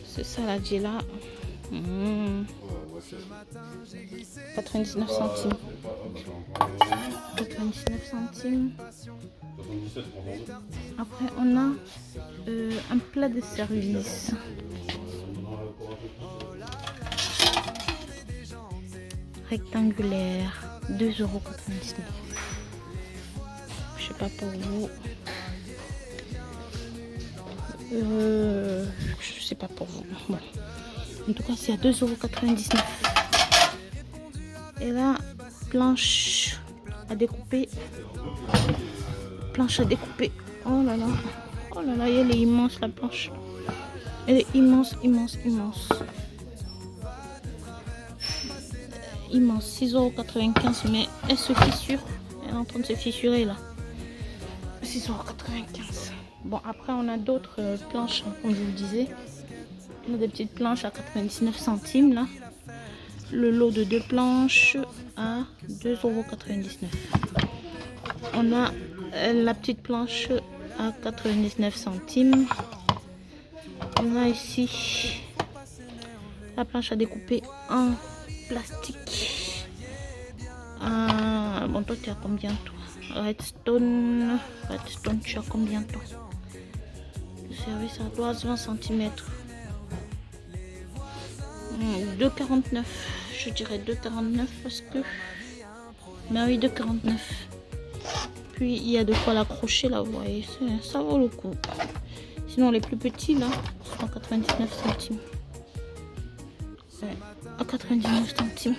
Ce saladier là, 99 centimes. 99 centimes. Après on a un plat de service. Rectangulaire, 2,99 €. Je sais pas pour vous. Je sais pas pour vous. Bon. En tout cas, c'est à 2,99 €. Et là, planche à découper. Planche à découper. Oh là là. Oh là là, elle est immense la planche. Elle est immense, immense, immense. Immense, 6,95 €, mais elle se fissure. Elle est en train de se fissurer là. 6,95 €. Bon, après on a d'autres planches, comme je vous disais. On a des petites planches à 99 centimes là. Le lot de 2 planches à 2,99 €. On a la petite planche à 99 centimes. On a ici la planche à découper en plastique. Bon, toi tu as combien toi? Redstone, tu as combien toi? Le service à 20 cm. 2,49 €. Je dirais 2,49 € parce que... Mais oui, 2,49 €. Puis il y a de quoi l'accrocher là, vous voyez. Ça vaut le coup. Sinon les plus petits là, sont à 99 centimes. À 99 centimes.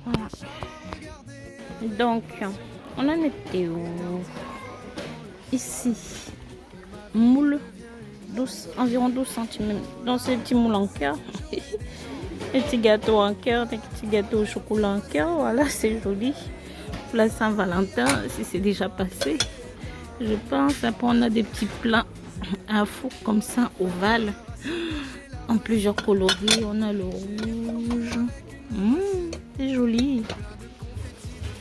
Voilà. Donc, on en était où? Ici, moule, environ 12 cm. Dans ces petits moules en cœur. Des petits gâteaux en cœur, des petits gâteaux au chocolat en cœur. Voilà, c'est joli. Pour la Saint-Valentin, si c'est déjà passé, je pense. Après, on a des petits plats à four comme ça, ovales, en plusieurs coloris. On a le rouge. C'est joli.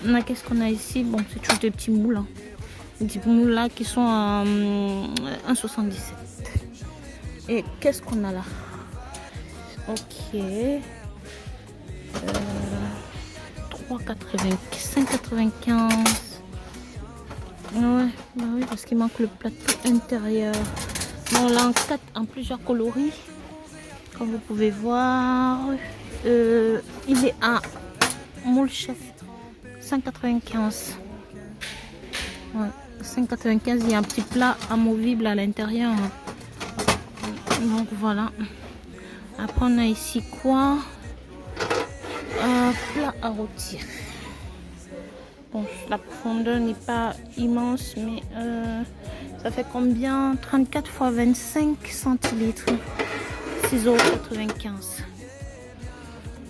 On a qu'est-ce qu'on a ici? Bon, c'est toujours des petits moules. Hein. Des petits moules là qui sont à 1,77 €. Et qu'est-ce qu'on a là? Ok. 5,95 €. Ouais, bah oui, parce qu'il manque le plateau intérieur. Bon, là en plusieurs coloris. Comme vous pouvez voir. Il est à moule chef 5,95 €. Ouais, 5,95 €. Il y a un petit plat amovible à l'intérieur. Donc voilà. Après on a ici quoi? Plat à rôtir. Bon, la profondeur n'est pas immense, mais ça fait combien? 34 x 25 centilitres. 6,95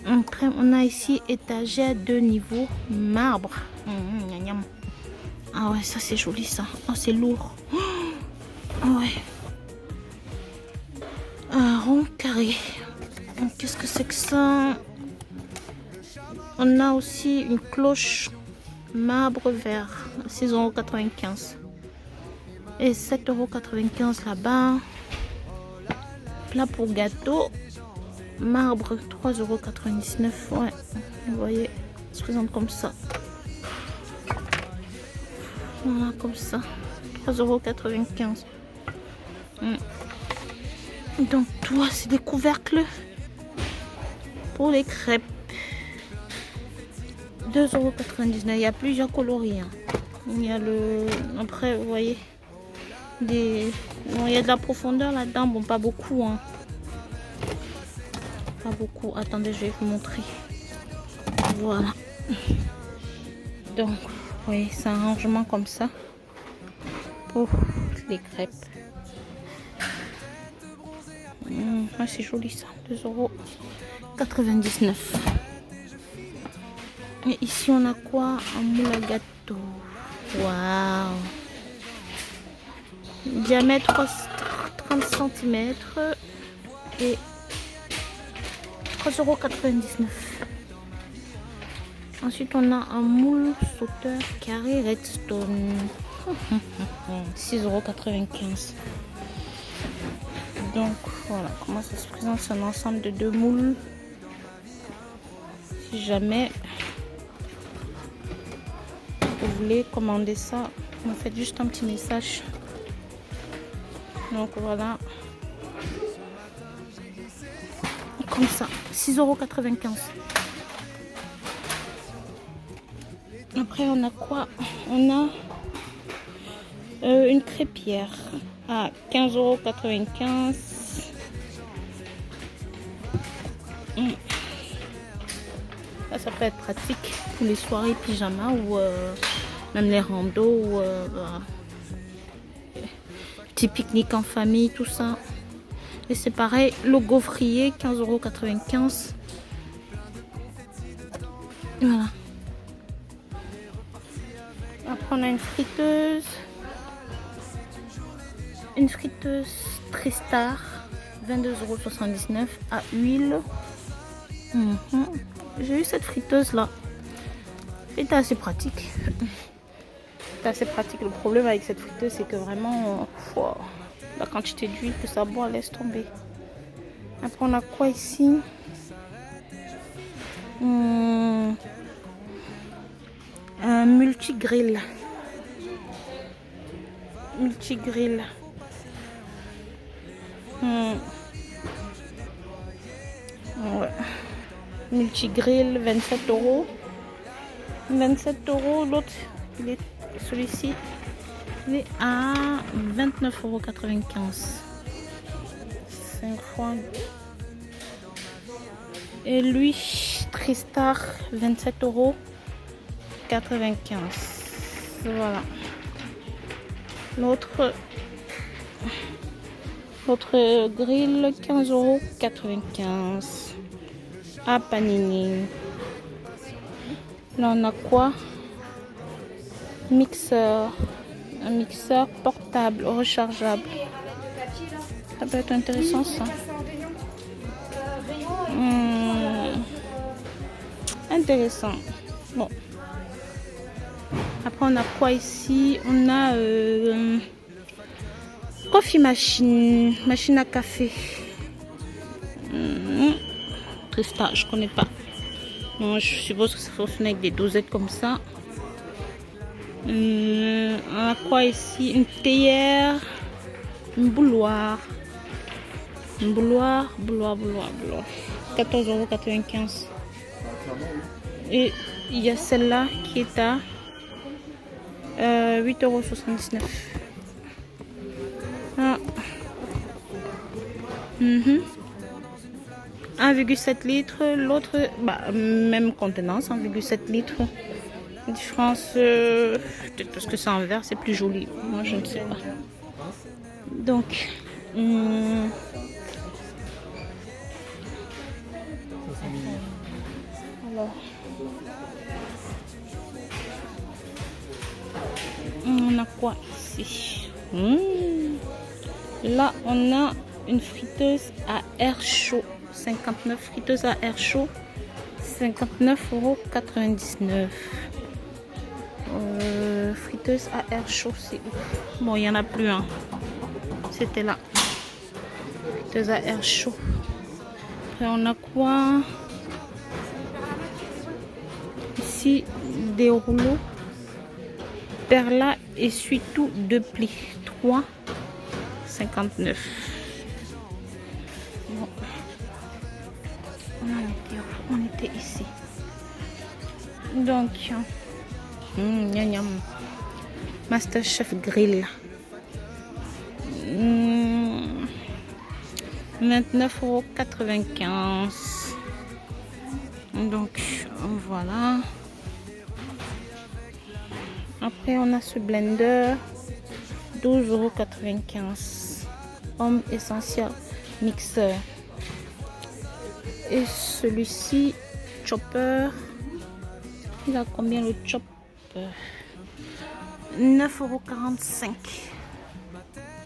€. Après on a ici étagère de niveau marbre. Ah ouais, ça c'est joli ça. Oh, c'est lourd. Ah ouais. Rond carré. Qu'est-ce que c'est que ça? On a aussi une cloche marbre vert, 6,95 €. Et 7,95 € là-bas. Plat pour gâteau, marbre, 3,99 €. Ouais, vous voyez, ça se présente comme ça. Voilà, comme ça. 3,95 €. Donc, toi, c'est des couvercles pour les crêpes. 2,99 €. Il y a plusieurs coloris. Hein. Il y a le... Après, vous voyez, des... Bon, il y a de la profondeur là-dedans. Bon, pas beaucoup. Hein. Pas beaucoup. Attendez, je vais vous montrer. Voilà. Donc, vous voyez, c'est un rangement comme ça. Pour les crêpes. C'est joli ça, 2,99 €. Et ici on a quoi? Un moule à gâteau. Waouh! Diamètre 30 cm et 3,99 €. Ensuite on a un moule sauteur carré Redstone. 6,95 €. Donc voilà comment ça se présente. C'est un ensemble de 2 moules. Si jamais vous voulez commander ça, vous me faites juste un petit message. Donc voilà, comme ça, 6,95 €. Après on a quoi? On a une crêpière à 15,95 €. Ça peut être pratique pour les soirées pyjama ou même les randos ou petit pique-nique en famille, tout ça. Et c'est pareil, le gaufrier 15,95 €. Voilà. Après on a une friteuse. Une friteuse Tristar, 22,79 € à huile. J'ai eu cette friteuse là. C'était assez pratique. C'est assez pratique. Le problème avec cette friteuse, c'est que vraiment, la quantité d'huile que ça boit, laisse tomber. Après, on a quoi ici? Un multigrill. Multigrill. Ouais. Multigrill, 27 €. 27 €. L'autre, celui-ci, il est à 29,95 €. 5 fois. Et lui, Tristar, 27,95 €. Voilà. L'autre grill, 15,95 € à Panini. Là on a quoi? Mixeur. Un mixeur portable rechargeable. Ça peut être intéressant ça. Intéressant. Bon. Après on a quoi ici? On a coffee machine, machine à café. Tristar, je connais pas. Bon, je suppose que ça fonctionne avec des dosettes comme ça. On a quoi ici? Une théière, une bouilloire. Une bouilloire. 14,95 €. Et il y a celle-là qui est à 8,79 €. Ah. 1,7 litres, l'autre, même contenance, 1,7 litres. Différence, peut-être parce que c'est en verre, c'est plus joli. Moi, je ne sais pas. Donc, alors, on a quoi ici? Là, on a une friteuse à air chaud. 59 friteuses à air chaud. 59,99 €. Friteuse à air chaud, c'est où? Bon, il n'y en a plus. C'était là. Friteuse à air chaud. Après, on a quoi? Ici, des rouleaux. Perla essuie-tout 2 plis. 3,59 €. Bon. On était ici. Donc, Masterchef Grill. 29,95 €. Donc, voilà. Après, on a ce blender. 12,95 €. Homme essentiel mixeur. Et celui-ci, chopper, il a combien le chopper? 9,45 €.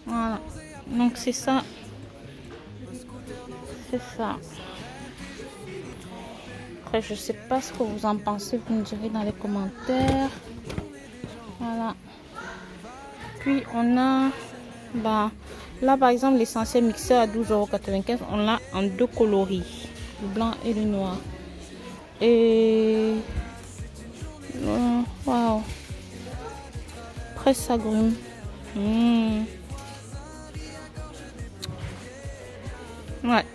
Voilà. Donc c'est ça. C'est ça. Après, je sais pas ce que vous en pensez. Vous me direz dans les commentaires. Voilà. Puis on a... Bah, là par exemple l'essentiel mixeur à 12,95 €. On l'a en deux coloris. Le blanc et le noir. Et... Waouh. Presse agrumes. Ouais.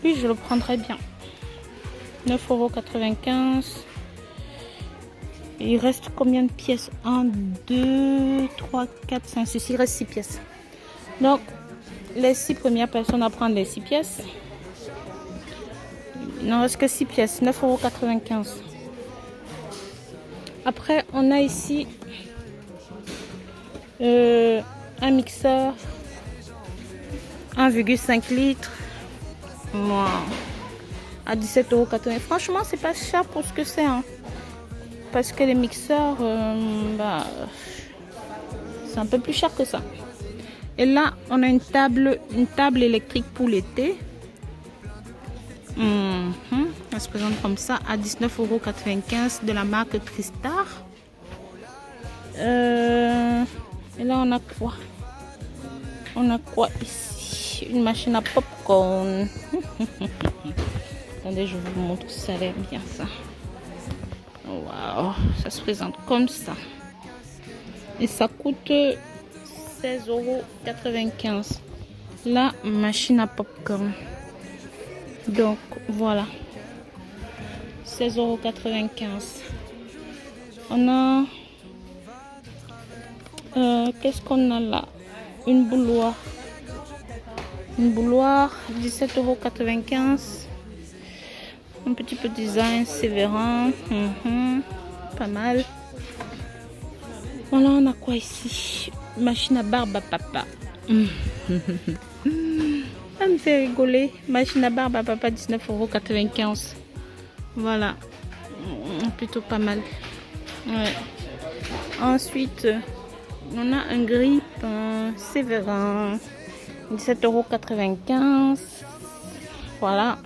Lui, je le prendrais bien. 9,95 €. Il reste combien de pièces? 1, 2, 3, 4, 5, 6. Il reste 6 pièces. Donc, les 6 premières personnes à prendre les 6 pièces. Il n'en reste que 6 pièces. 9,95 €. Après, on a ici un mixeur 1,5 litres. Wow. À 17,80 €. Franchement, c'est pas cher pour ce que c'est. Hein. Parce que les mixeurs, c'est un peu plus cher que ça. Et là, on a une table électrique pour l'été. Elle se présente comme ça à 19,95 € de la marque Tristar. Et là, on a quoi? On a quoi ici? Une machine à popcorn. Attendez, je vous montre si ça a l'air bien ça. Waouh, ça se présente comme ça. Et ça coûte 16,95 €. La machine à popcorn. Donc voilà. 16,95 €. On a... qu'est-ce qu'on a là? Une bouilloire. Une bouilloire, 17,95 €. Un petit peu design, Sévérin. Pas mal. Voilà, on a quoi ici? Machine à barbe à papa. Ça me fait rigoler. Machine à barbe à papa, 19,95 €. Voilà. Plutôt pas mal. Ouais. Ensuite, on a un grip Sévérin. 17,95 €. Voilà.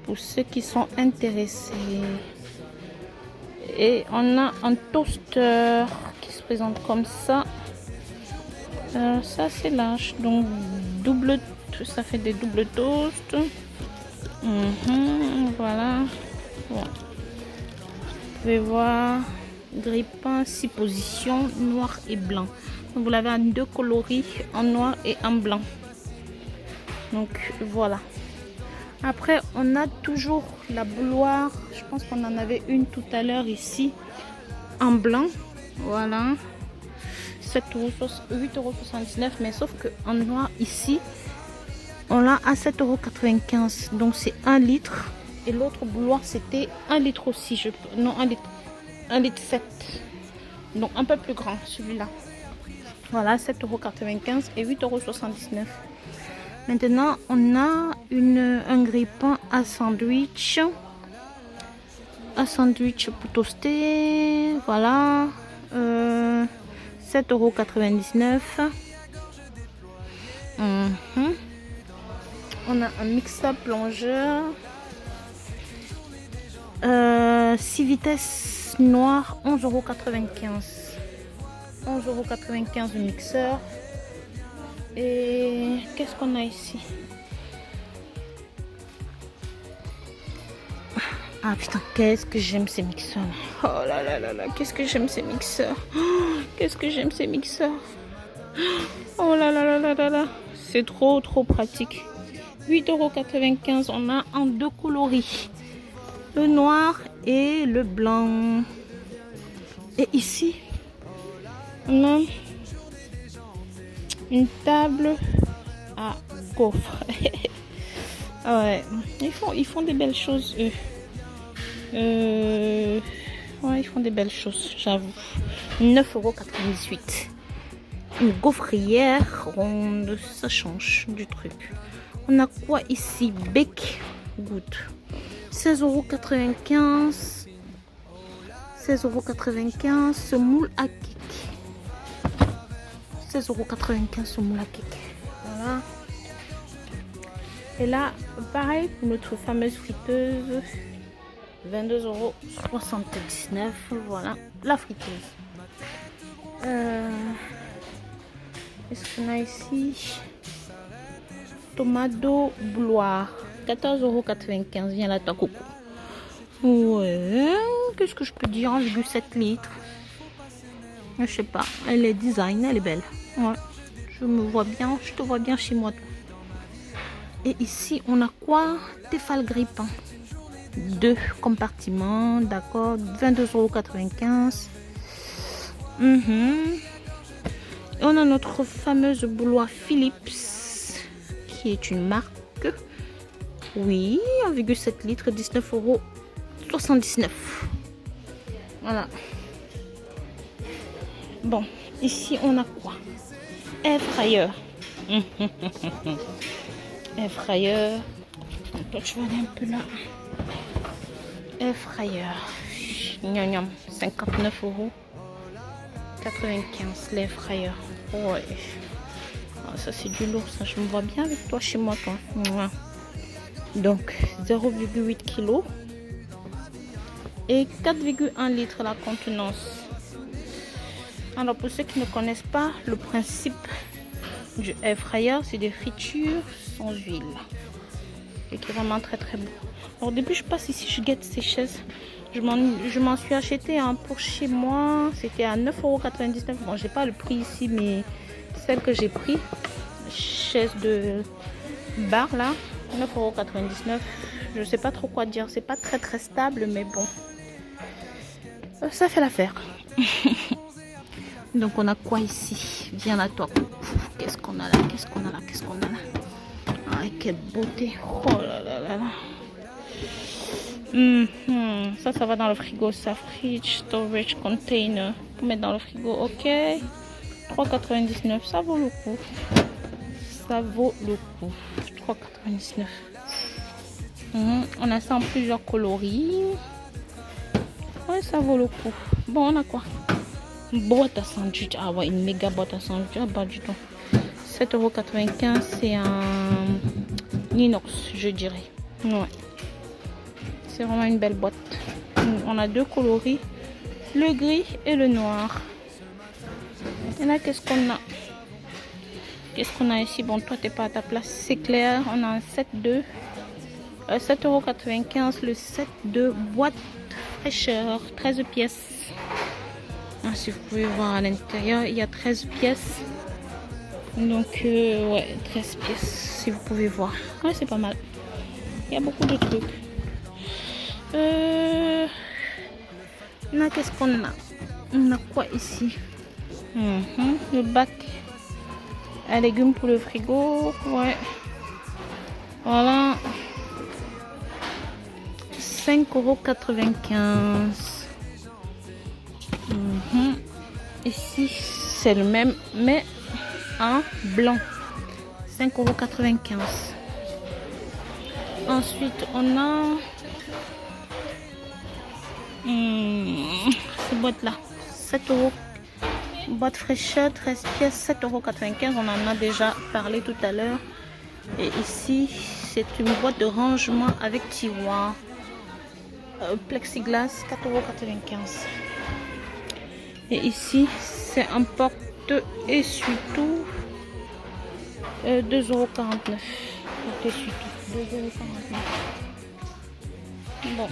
Pour ceux qui sont intéressés. Et on a un toaster qui se présente comme ça. Ça c'est large. Donc double, ça fait des doubles toasts. Voilà. Bon. Vous pouvez voir. Grille-pain 6 positions, noir et blanc. Donc, vous l'avez en deux coloris, en noir et en blanc. Donc voilà. Après, on a toujours la bouilloire. Je pense qu'on en avait une tout à l'heure ici, en blanc. Voilà. 8,79 €. Mais sauf que en noir ici, on l'a à 7,95 €. Donc c'est 1 litre. Et l'autre bouilloire, c'était 1 litre aussi. Non, 1 litre. 1,7 litre. Donc un peu plus grand celui-là. Voilà, 7,95 € et 8,79 €. Maintenant, on a un grille-pain à sandwich. Un sandwich pour toaster. Voilà. 7,99 €. On a un mixeur plongeur. 6 vitesses noir, 11,95 €. 11,95 € le mixeur. Et qu'est-ce qu'on a ici? Ah putain, qu'est-ce que j'aime ces mixeurs. Oh là là là là, qu'est-ce que j'aime ces mixeurs. Qu'est-ce que j'aime ces mixeurs. Oh là là là là là là. C'est trop pratique. 8,95 €. On a en deux coloris. Le noir et le blanc. Et ici, on a une table à coffre. Ouais, ils font des belles choses eux. Ouais, ils font des belles choses, j'avoue. 9,98 €. Une gaufrière ronde, ça change du truc. On a quoi ici? Bec Good. 16,95 €. 16,95 € ce moule à cake. 16,95 € ce moule à cake. Voilà. Et là, pareil pour notre fameuse friteuse. 22,79 €. Voilà, la friteuse. Qu'est-ce qu'on a ici? Tomado Bloire. 14,95 €. Viens là, toi, coucou. Ouais, qu'est-ce que je peux dire? 1,7 litres. Je sais pas, elle est design, elle est belle. Ouais, je me vois bien, je te vois bien chez moi. Et ici, on a quoi? Tefal Grippin. 2 compartiments, d'accord, 22,95 €. Et on a notre fameuse bouilloire Philips, qui est une marque. Oui, 1,7 litres, 19,79 €. Voilà. Bon, ici on a quoi? Air fryer. Air fryer. Toi, tu vas aller un peu là. Air fryer. 59,95 € l'air fryer. Ouais. Ah, ça c'est du lourd, ça. Je me vois bien avec toi chez moi, toi. Donc 0,8 kg et 4,1 litres la contenance. Alors pour ceux qui ne connaissent pas le principe du air fryer, c'est des fritures sans huile et qui est vraiment très très bon. Alors depuis je passe ici, je guette ces chaises. Je m'en suis acheté pour chez moi, c'était à 9,99 €. Bon, j'ai pas le prix ici, mais celle que j'ai pris, chaise de bar là, 9,99 €. Je sais pas trop quoi dire, c'est pas très très stable, mais bon, ça fait l'affaire. Donc on a quoi ici? Viens là toi. Qu'est-ce qu'on a là? Qu'est-ce qu'on a là? Qu'est-ce qu'on a là? Ah, quelle beauté. Oh là là là là. Ça va dans le frigo. Ça, fridge storage container pour mettre dans le frigo. Ok, 3,99 €. Ça vaut le coup. Ça vaut le coup. 3,99 €. On a ça en plusieurs coloris. Ouais, ça vaut le coup. Bon, on a quoi? Boîte à sandwich. Ah ouais, une méga boîte à sandwich. Ah bah du tout. 7,95 €. C'est un inox, je dirais. Ouais. C'est vraiment une belle boîte. On a deux coloris. Le gris et le noir. Et là, qu'est-ce qu'on a? Qu'est-ce qu'on a ici? Bon, toi, t'es pas à ta place. C'est clair. On a un 7,2 €. 7,95 € le 7,2 boîte fraîcheur. 13 pièces. Ah, si vous pouvez voir à l'intérieur, il y a 13 pièces. Donc, ouais, 13 pièces, si vous pouvez voir. Ouais, c'est pas mal. Il y a beaucoup de trucs. Là, qu'est-ce qu'on a? On a quoi ici? Le bac à légumes pour le frigo. Ouais. Voilà. 5,95 €. Ici, c'est le même, mais en blanc. 5,95 €. Ensuite, on a ces boîtes-là. 7 €. Boîte fraîcheur, 13 pièces, 7,95 €. On en a déjà parlé tout à l'heure. Et ici, c'est une boîte de rangement avec tiroir. Plexiglas, 4,95 €. Et ici, c'est un porte-essuie-tout, 2,49 €. Porte-essuie-tout, 2,49 €. Bon.